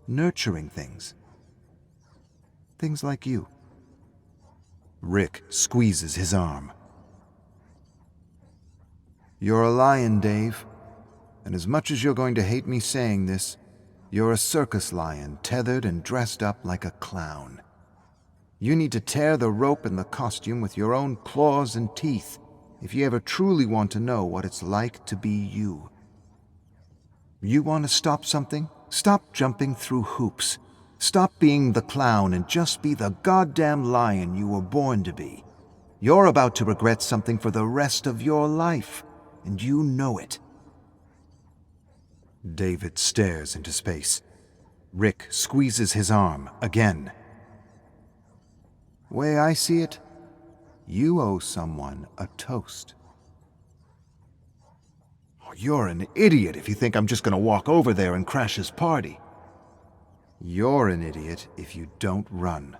S2: nurturing things. Things like you. Rick squeezes his arm. You're a lion, Dave. And as much as you're going to hate me saying this, you're a circus lion tethered and dressed up like a clown. You need to tear the rope and the costume with your own claws and teeth if you ever truly want to know what it's like to be you. You want to stop something? Stop jumping through hoops. Stop being the clown and just be the goddamn lion you were born to be. You're about to regret something for the rest of your life, and you know it. David stares into space. Rick squeezes his arm again. Way I see it, you owe someone a toast. Oh, you're an idiot if you think I'm just going to walk over there and crash his party. You're an idiot if you don't run.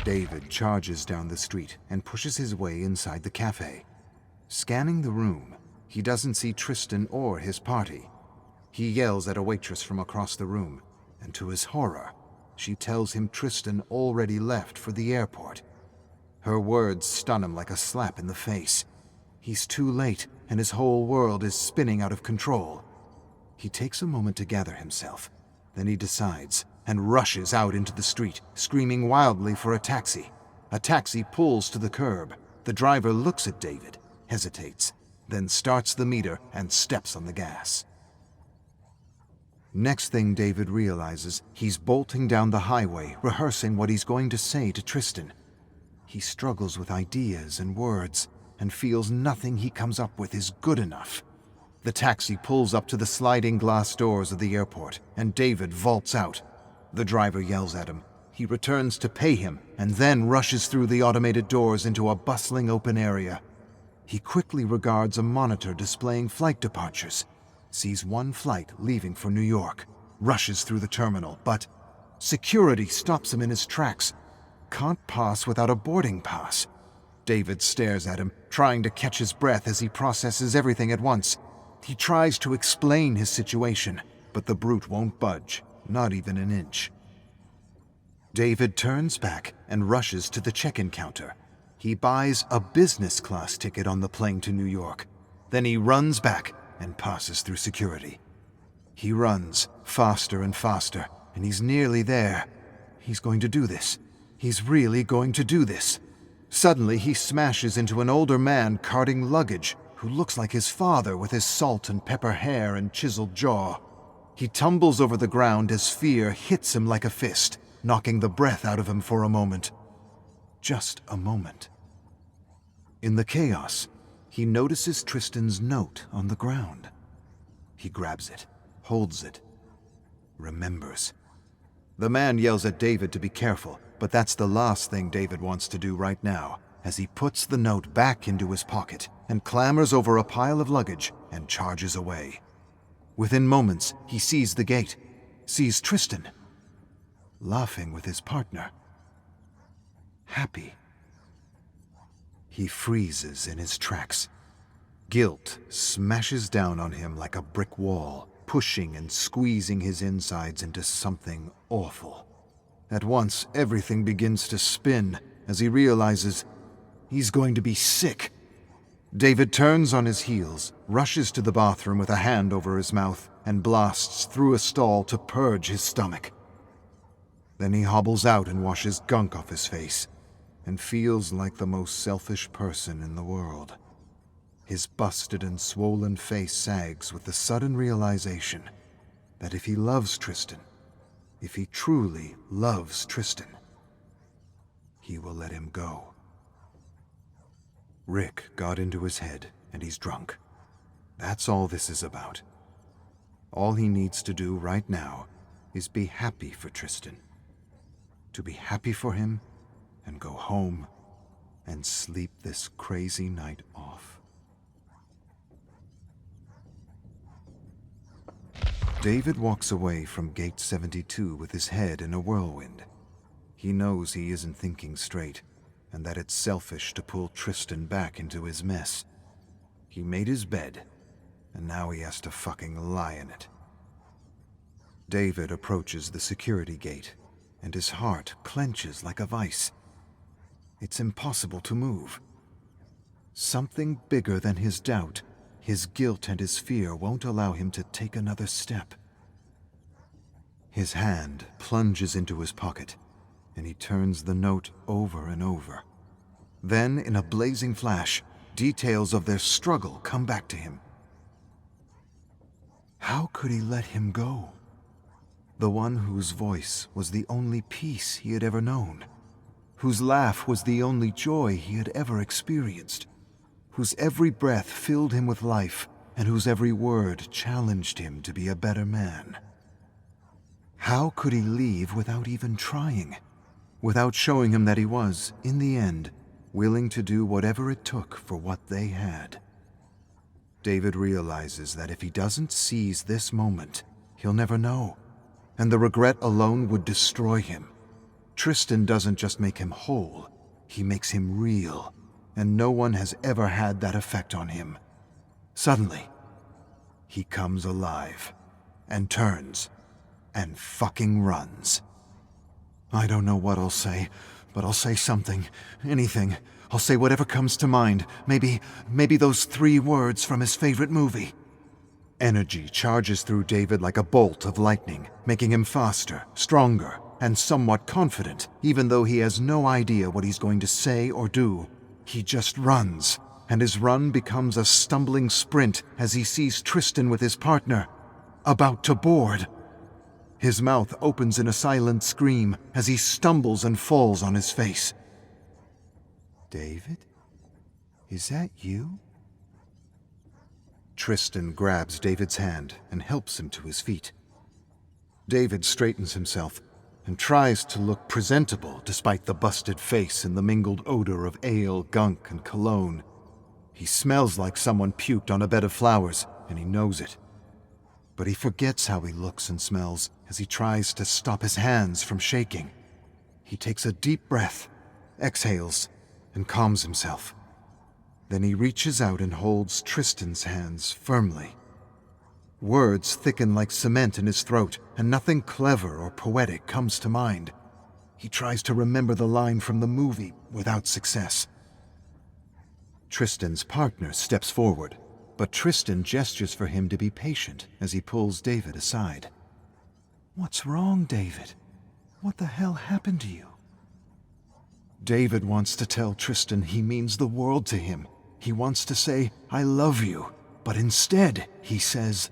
S2: David charges down the street and pushes his way inside the cafe. Scanning the room, he doesn't see Tristan or his party. He yells at a waitress from across the room, and to his horror, she tells him Tristan already left for the airport. Her words stun him like a slap in the face. He's too late, and his whole world is spinning out of control. He takes a moment to gather himself. Then he decides and rushes out into the street, screaming wildly for a taxi. A taxi pulls to the curb. The driver looks at David, hesitates, then starts the meter and steps on the gas. Next thing David realizes, he's bolting down the highway, rehearsing what he's going to say to Tristan. He struggles with ideas and words, and feels nothing he comes up with is good enough. The taxi pulls up to the sliding glass doors of the airport, and David vaults out. The driver yells at him. He returns to pay him, and then rushes through the automated doors into a bustling open area. He quickly regards a monitor displaying flight departures, sees one flight leaving for New York, rushes through the terminal, but security stops him in his tracks. Can't pass without a boarding pass. David stares at him, trying to catch his breath as he processes everything at once. He tries to explain his situation, but the brute won't budge, not even an inch. David turns back and rushes to the check-in counter. He buys a business class ticket on the plane to New York. Then he runs back and passes through security. He runs faster and faster, and he's nearly there. He's going to do this. He's really going to do this. Suddenly, he smashes into an older man carting luggage who looks like his father with his salt and pepper hair and chiseled jaw. He tumbles over the ground as fear hits him like a fist, knocking the breath out of him for a moment. Just a moment. In the chaos, he notices Tristan's note on the ground. He grabs it, holds it, remembers. The man yells at David to be careful, but that's the last thing David wants to do right now, as he puts the note back into his pocket and clambers over a pile of luggage and charges away. Within moments, he sees the gate, sees Tristan, laughing with his partner, happy. He freezes in his tracks. Guilt smashes down on him like a brick wall, pushing and squeezing his insides into something awful. At once, everything begins to spin as he realizes he's going to be sick David turns on his heels, rushes to the bathroom with a hand over his mouth, and blasts through a stall to purge his stomach. Then he hobbles out and washes gunk off his face, and feels like the most selfish person in the world. His busted and swollen face sags with the sudden realization that if he loves Tristan, if he truly loves Tristan, he will let him go. Rick got into his head, and he's drunk. That's all this is about. All he needs to do right now is be happy for Tristan. To be happy for him, and go home, and sleep this crazy night off. David walks away from Gate 72 with his head in a whirlwind. He knows he isn't thinking straight, and that it's selfish to pull Tristan back into his mess. He made his bed, and now he has to fucking lie in it. David approaches the security gate, and his heart clenches like a vice. It's impossible to move. Something bigger than his doubt, his guilt and his fear won't allow him to take another step. His hand plunges into his pocket, and he turns the note over and over. Then, in a blazing flash, details of their struggle come back to him. How could he let him go? The one whose voice was the only peace he had ever known, whose laugh was the only joy he had ever experienced, whose every breath filled him with life, and whose every word challenged him to be a better man. How could he leave without even trying? Without showing him that he was, in the end, willing to do whatever it took for what they had. David realizes that if he doesn't seize this moment, he'll never know, and the regret alone would destroy him. Tristan doesn't just make him whole, he makes him real, and no one has ever had that effect on him. Suddenly, he comes alive, and turns, and fucking runs. I don't know what I'll say, but I'll say something, anything. I'll say whatever comes to mind. Maybe those 3 words from his favorite movie. Energy charges through David like a bolt of lightning, making him faster, stronger, and somewhat confident, even though he has no idea what he's going to say or do. He just runs, and his run becomes a stumbling sprint as he sees Tristan with his partner, about to board. His mouth opens in a silent scream as he stumbles and falls on his face. David? Is that you? Tristan grabs David's hand and helps him to his feet. David straightens himself and tries to look presentable despite the busted face and the mingled odor of ale, gunk, and cologne. He smells like someone puked on a bed of flowers, and he knows it. But he forgets how he looks and smells as he tries to stop his hands from shaking. He takes a deep breath, exhales, and calms himself. Then he reaches out and holds Tristan's hands firmly. Words thicken like cement in his throat, and nothing clever or poetic comes to mind. He tries to remember the line from the movie without success. Tristan's partner steps forward, but Tristan gestures for him to be patient as he pulls David aside. What's wrong, David? What the hell happened to you? David wants to tell Tristan he means the world to him. He wants to say, I love you, but instead he says,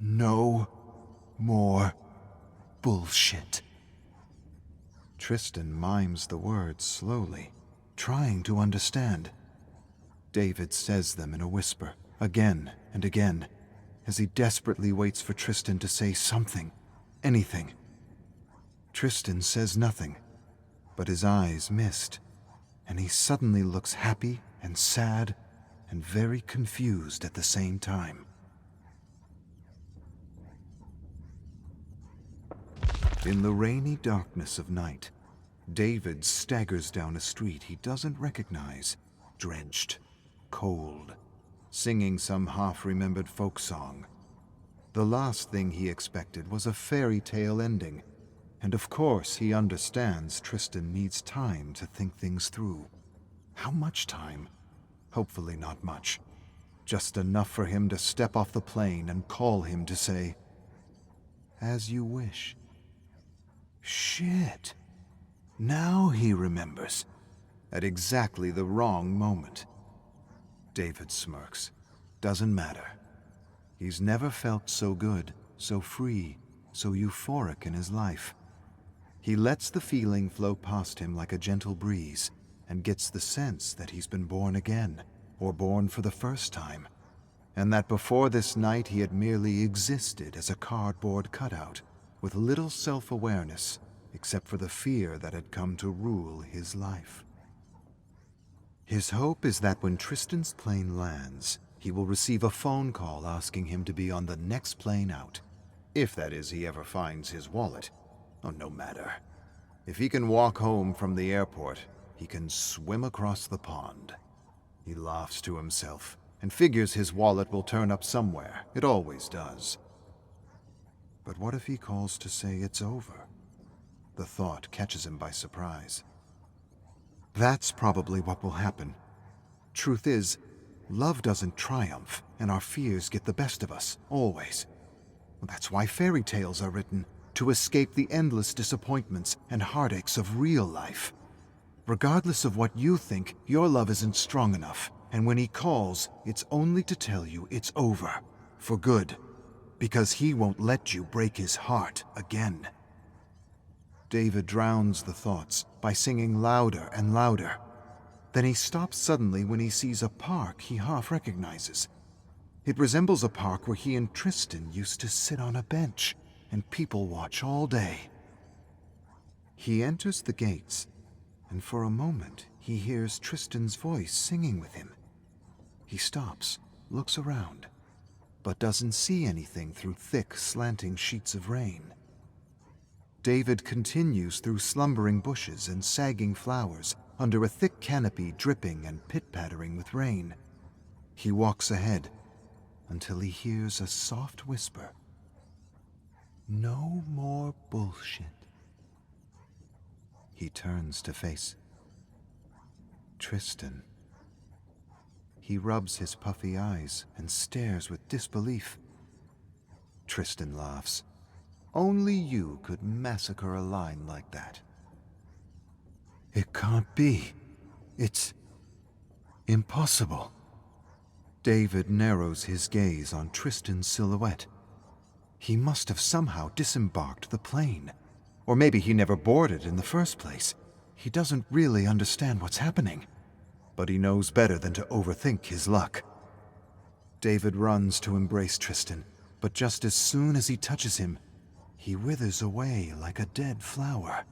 S2: no more bullshit. Tristan mimes the words slowly, trying to understand. David says them in a whisper, again and again, as he desperately waits for Tristan to say something, anything. Tristan says nothing, but his eyes mist, and he suddenly looks happy and sad and very confused at the same time. In the rainy darkness of night, David staggers down a street he doesn't recognize, drenched, cold, singing some half-remembered folk song. The last thing he expected was a fairy tale ending, and of course he understands Tristan needs time to think things through. How much time? Hopefully not much. Just enough for him to step off the plane and call him to say, "As you wish." Shit. Now he remembers. At exactly the wrong moment. David smirks. Doesn't matter. He's never felt so good, so free, so euphoric in his life. He lets the feeling flow past him like a gentle breeze, and gets the sense that he's been born again, or born for the first time, and that before this night he had merely existed as a cardboard cutout, with little self-awareness, except for the fear that had come to rule his life. His hope is that when Tristan's plane lands, he will receive a phone call asking him to be on the next plane out. If that is, he ever finds his wallet. Oh, no matter. If he can walk home from the airport, he can swim across the pond. He laughs to himself and figures his wallet will turn up somewhere. It always does. But what if he calls to say it's over? The thought catches him by surprise. That's probably what will happen. Truth is, love doesn't triumph, and our fears get the best of us, always. That's why fairy tales are written, to escape the endless disappointments and heartaches of real life. Regardless of what you think, your love isn't strong enough, and when he calls, it's only to tell you it's over, for good, because he won't let you break his heart again. David drowns the thoughts by singing louder and louder. Then he stops suddenly when he sees a park he half recognizes. It resembles a park where he and Tristan used to sit on a bench and people watch all day. He enters the gates, and for a moment he hears Tristan's voice singing with him. He stops, looks around, but doesn't see anything through thick, slanting sheets of rain. David continues through slumbering bushes and sagging flowers under a thick canopy dripping and pit-pattering with rain. He walks ahead until he hears a soft whisper. No more bullshit. He turns to face Tristan. He rubs his puffy eyes and stares with disbelief. Tristan laughs. Only you could massacre a line like that. It can't be. It's impossible. David narrows his gaze on Tristan's silhouette. He must have somehow disembarked the plane. Or maybe he never boarded in the first place. He doesn't really understand what's happening. But he knows better than to overthink his luck. David runs to embrace Tristan, but just as soon as he touches him, he withers away like a dead flower.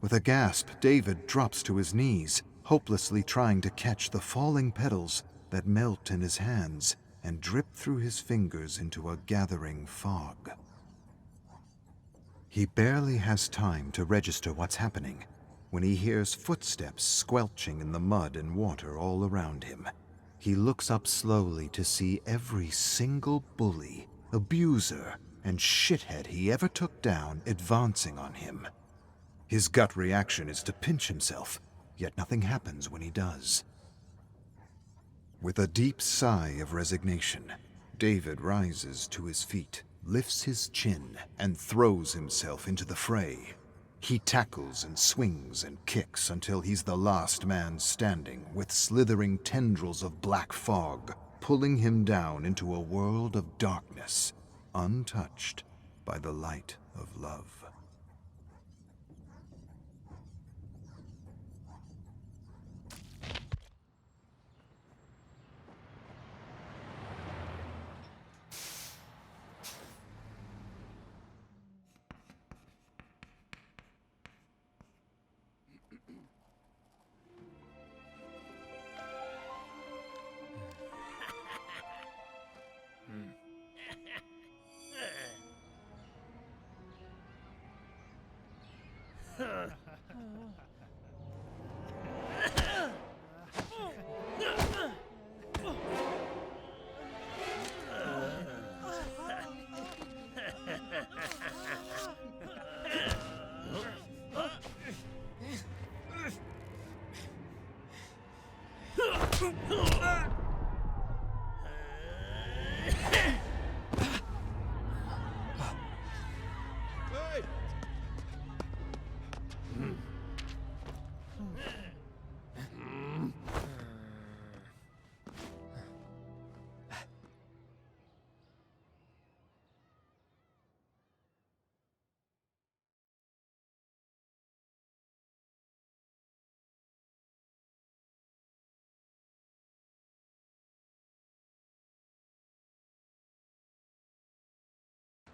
S2: With a gasp, David drops to his knees, hopelessly trying to catch the falling petals that melt in his hands and drip through his fingers into a gathering fog. He barely has time to register what's happening when he hears footsteps squelching in the mud and water all around him. He looks up slowly to see every single bully, abuser, and shithead he ever took down advancing on him. His gut reaction is to pinch himself, yet nothing happens when he does. With a deep sigh of resignation, David rises to his feet, lifts his chin, and throws himself into the fray. He tackles and swings and kicks until he's the last man standing, with slithering tendrils of black fog pulling him down into a world of darkness, untouched by the light of love.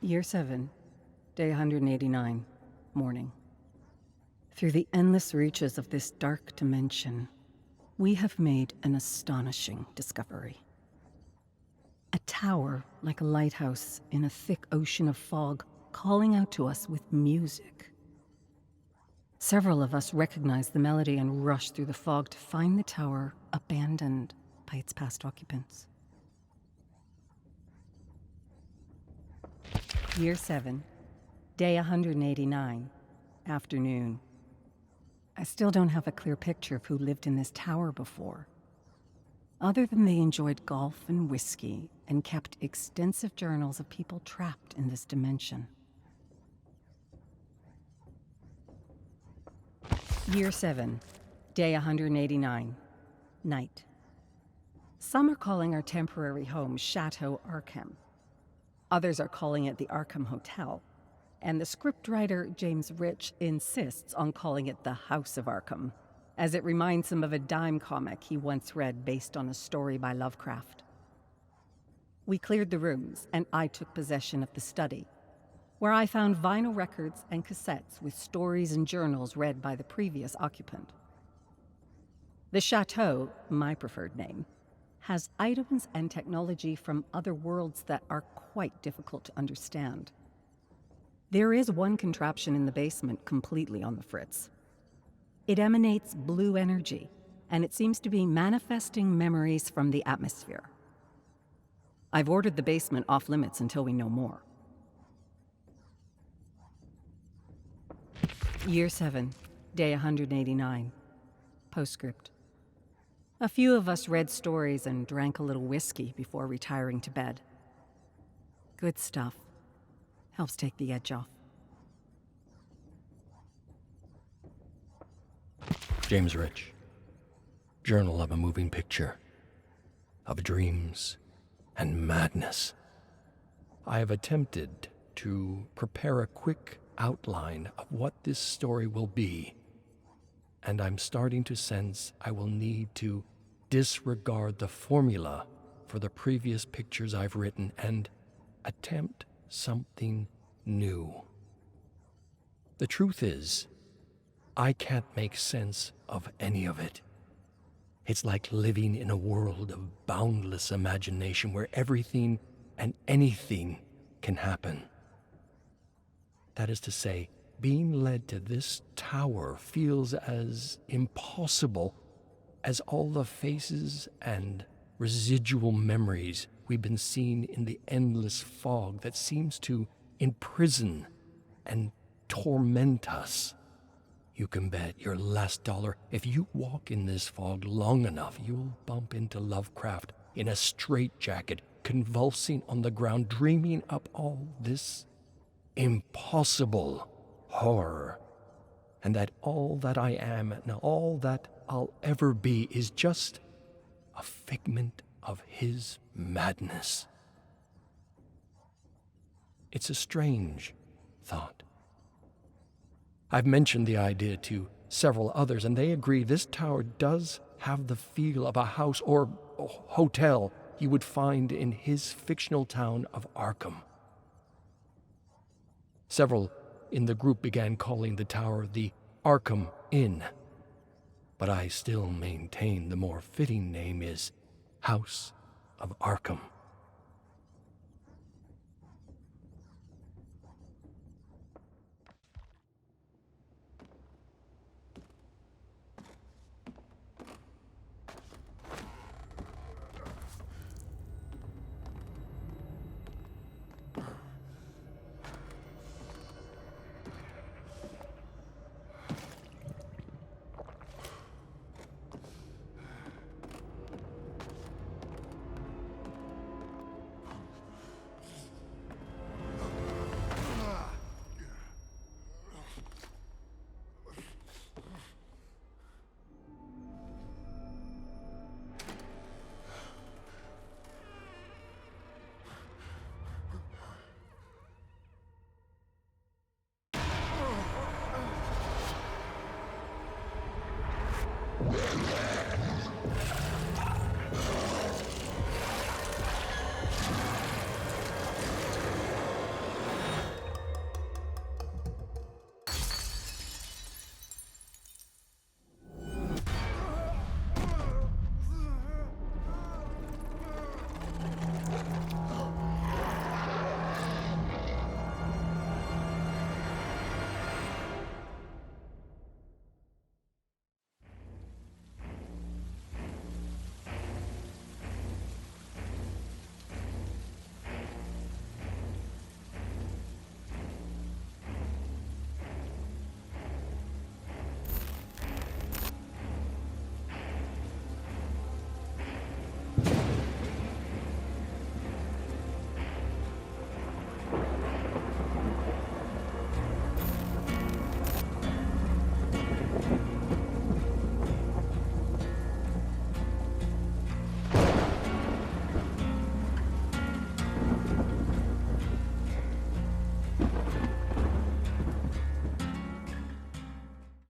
S1: Year 7, day 189, morning. Through the endless reaches of this dark dimension, we have made an astonishing discovery. A tower like a lighthouse in a thick ocean of fog, calling out to us with music. Several of us recognize the melody and rush through the fog to find the tower abandoned by its past occupants. Year 7, day 189, afternoon. I still don't have a clear picture of who lived in this tower before, other than they enjoyed golf and whiskey and kept extensive journals of people trapped in this dimension. Year 7, day 189, night. Some are calling our temporary home Chateau Arkham. Others are calling it the Arkham Hotel, and the scriptwriter James Rich insists on calling it the House of Arkham, as it reminds him of a dime comic he once read based on a story by Lovecraft. We cleared the rooms, and I took possession of the study, where I found vinyl records and cassettes with stories and journals read by the previous occupant. The Chateau, my preferred name, has items and technology from other worlds that are quite difficult to understand. There is one contraption in the basement completely on the fritz. It emanates blue energy, and it seems to be manifesting memories from the atmosphere. I've ordered the basement off limits until we know more. Year 7, day 189. Postscript. A few of us read stories and drank a little whiskey before retiring to bed. Good stuff. Helps take the edge off.
S3: James Rich. Journal of a moving picture. Of dreams and madness. I have attempted to prepare a quick outline of what this story will be, and I'm starting to sense I will need to disregard the formula for the previous pictures I've written and attempt something new. The truth is, I can't make sense of any of it. It's like living in a world of boundless imagination where everything and anything can happen. That is to say, being led to this tower feels as impossible as all the faces and residual memories we've been seeing in the endless fog that seems to imprison and torment us. You can bet your last dollar if you walk in this fog long enough, you'll bump into Lovecraft in a straitjacket, convulsing on the ground, dreaming up all this impossible horror, and that all that I am and all that I'll ever be is just a figment of his madness. It's a strange thought. I've mentioned the idea to several others, and they agree this tower does have the feel of a house or hotel you would find in his fictional town of Arkham. Several in the group began calling the tower the Arkham Inn, but I still maintain the more fitting name is House of Arkham.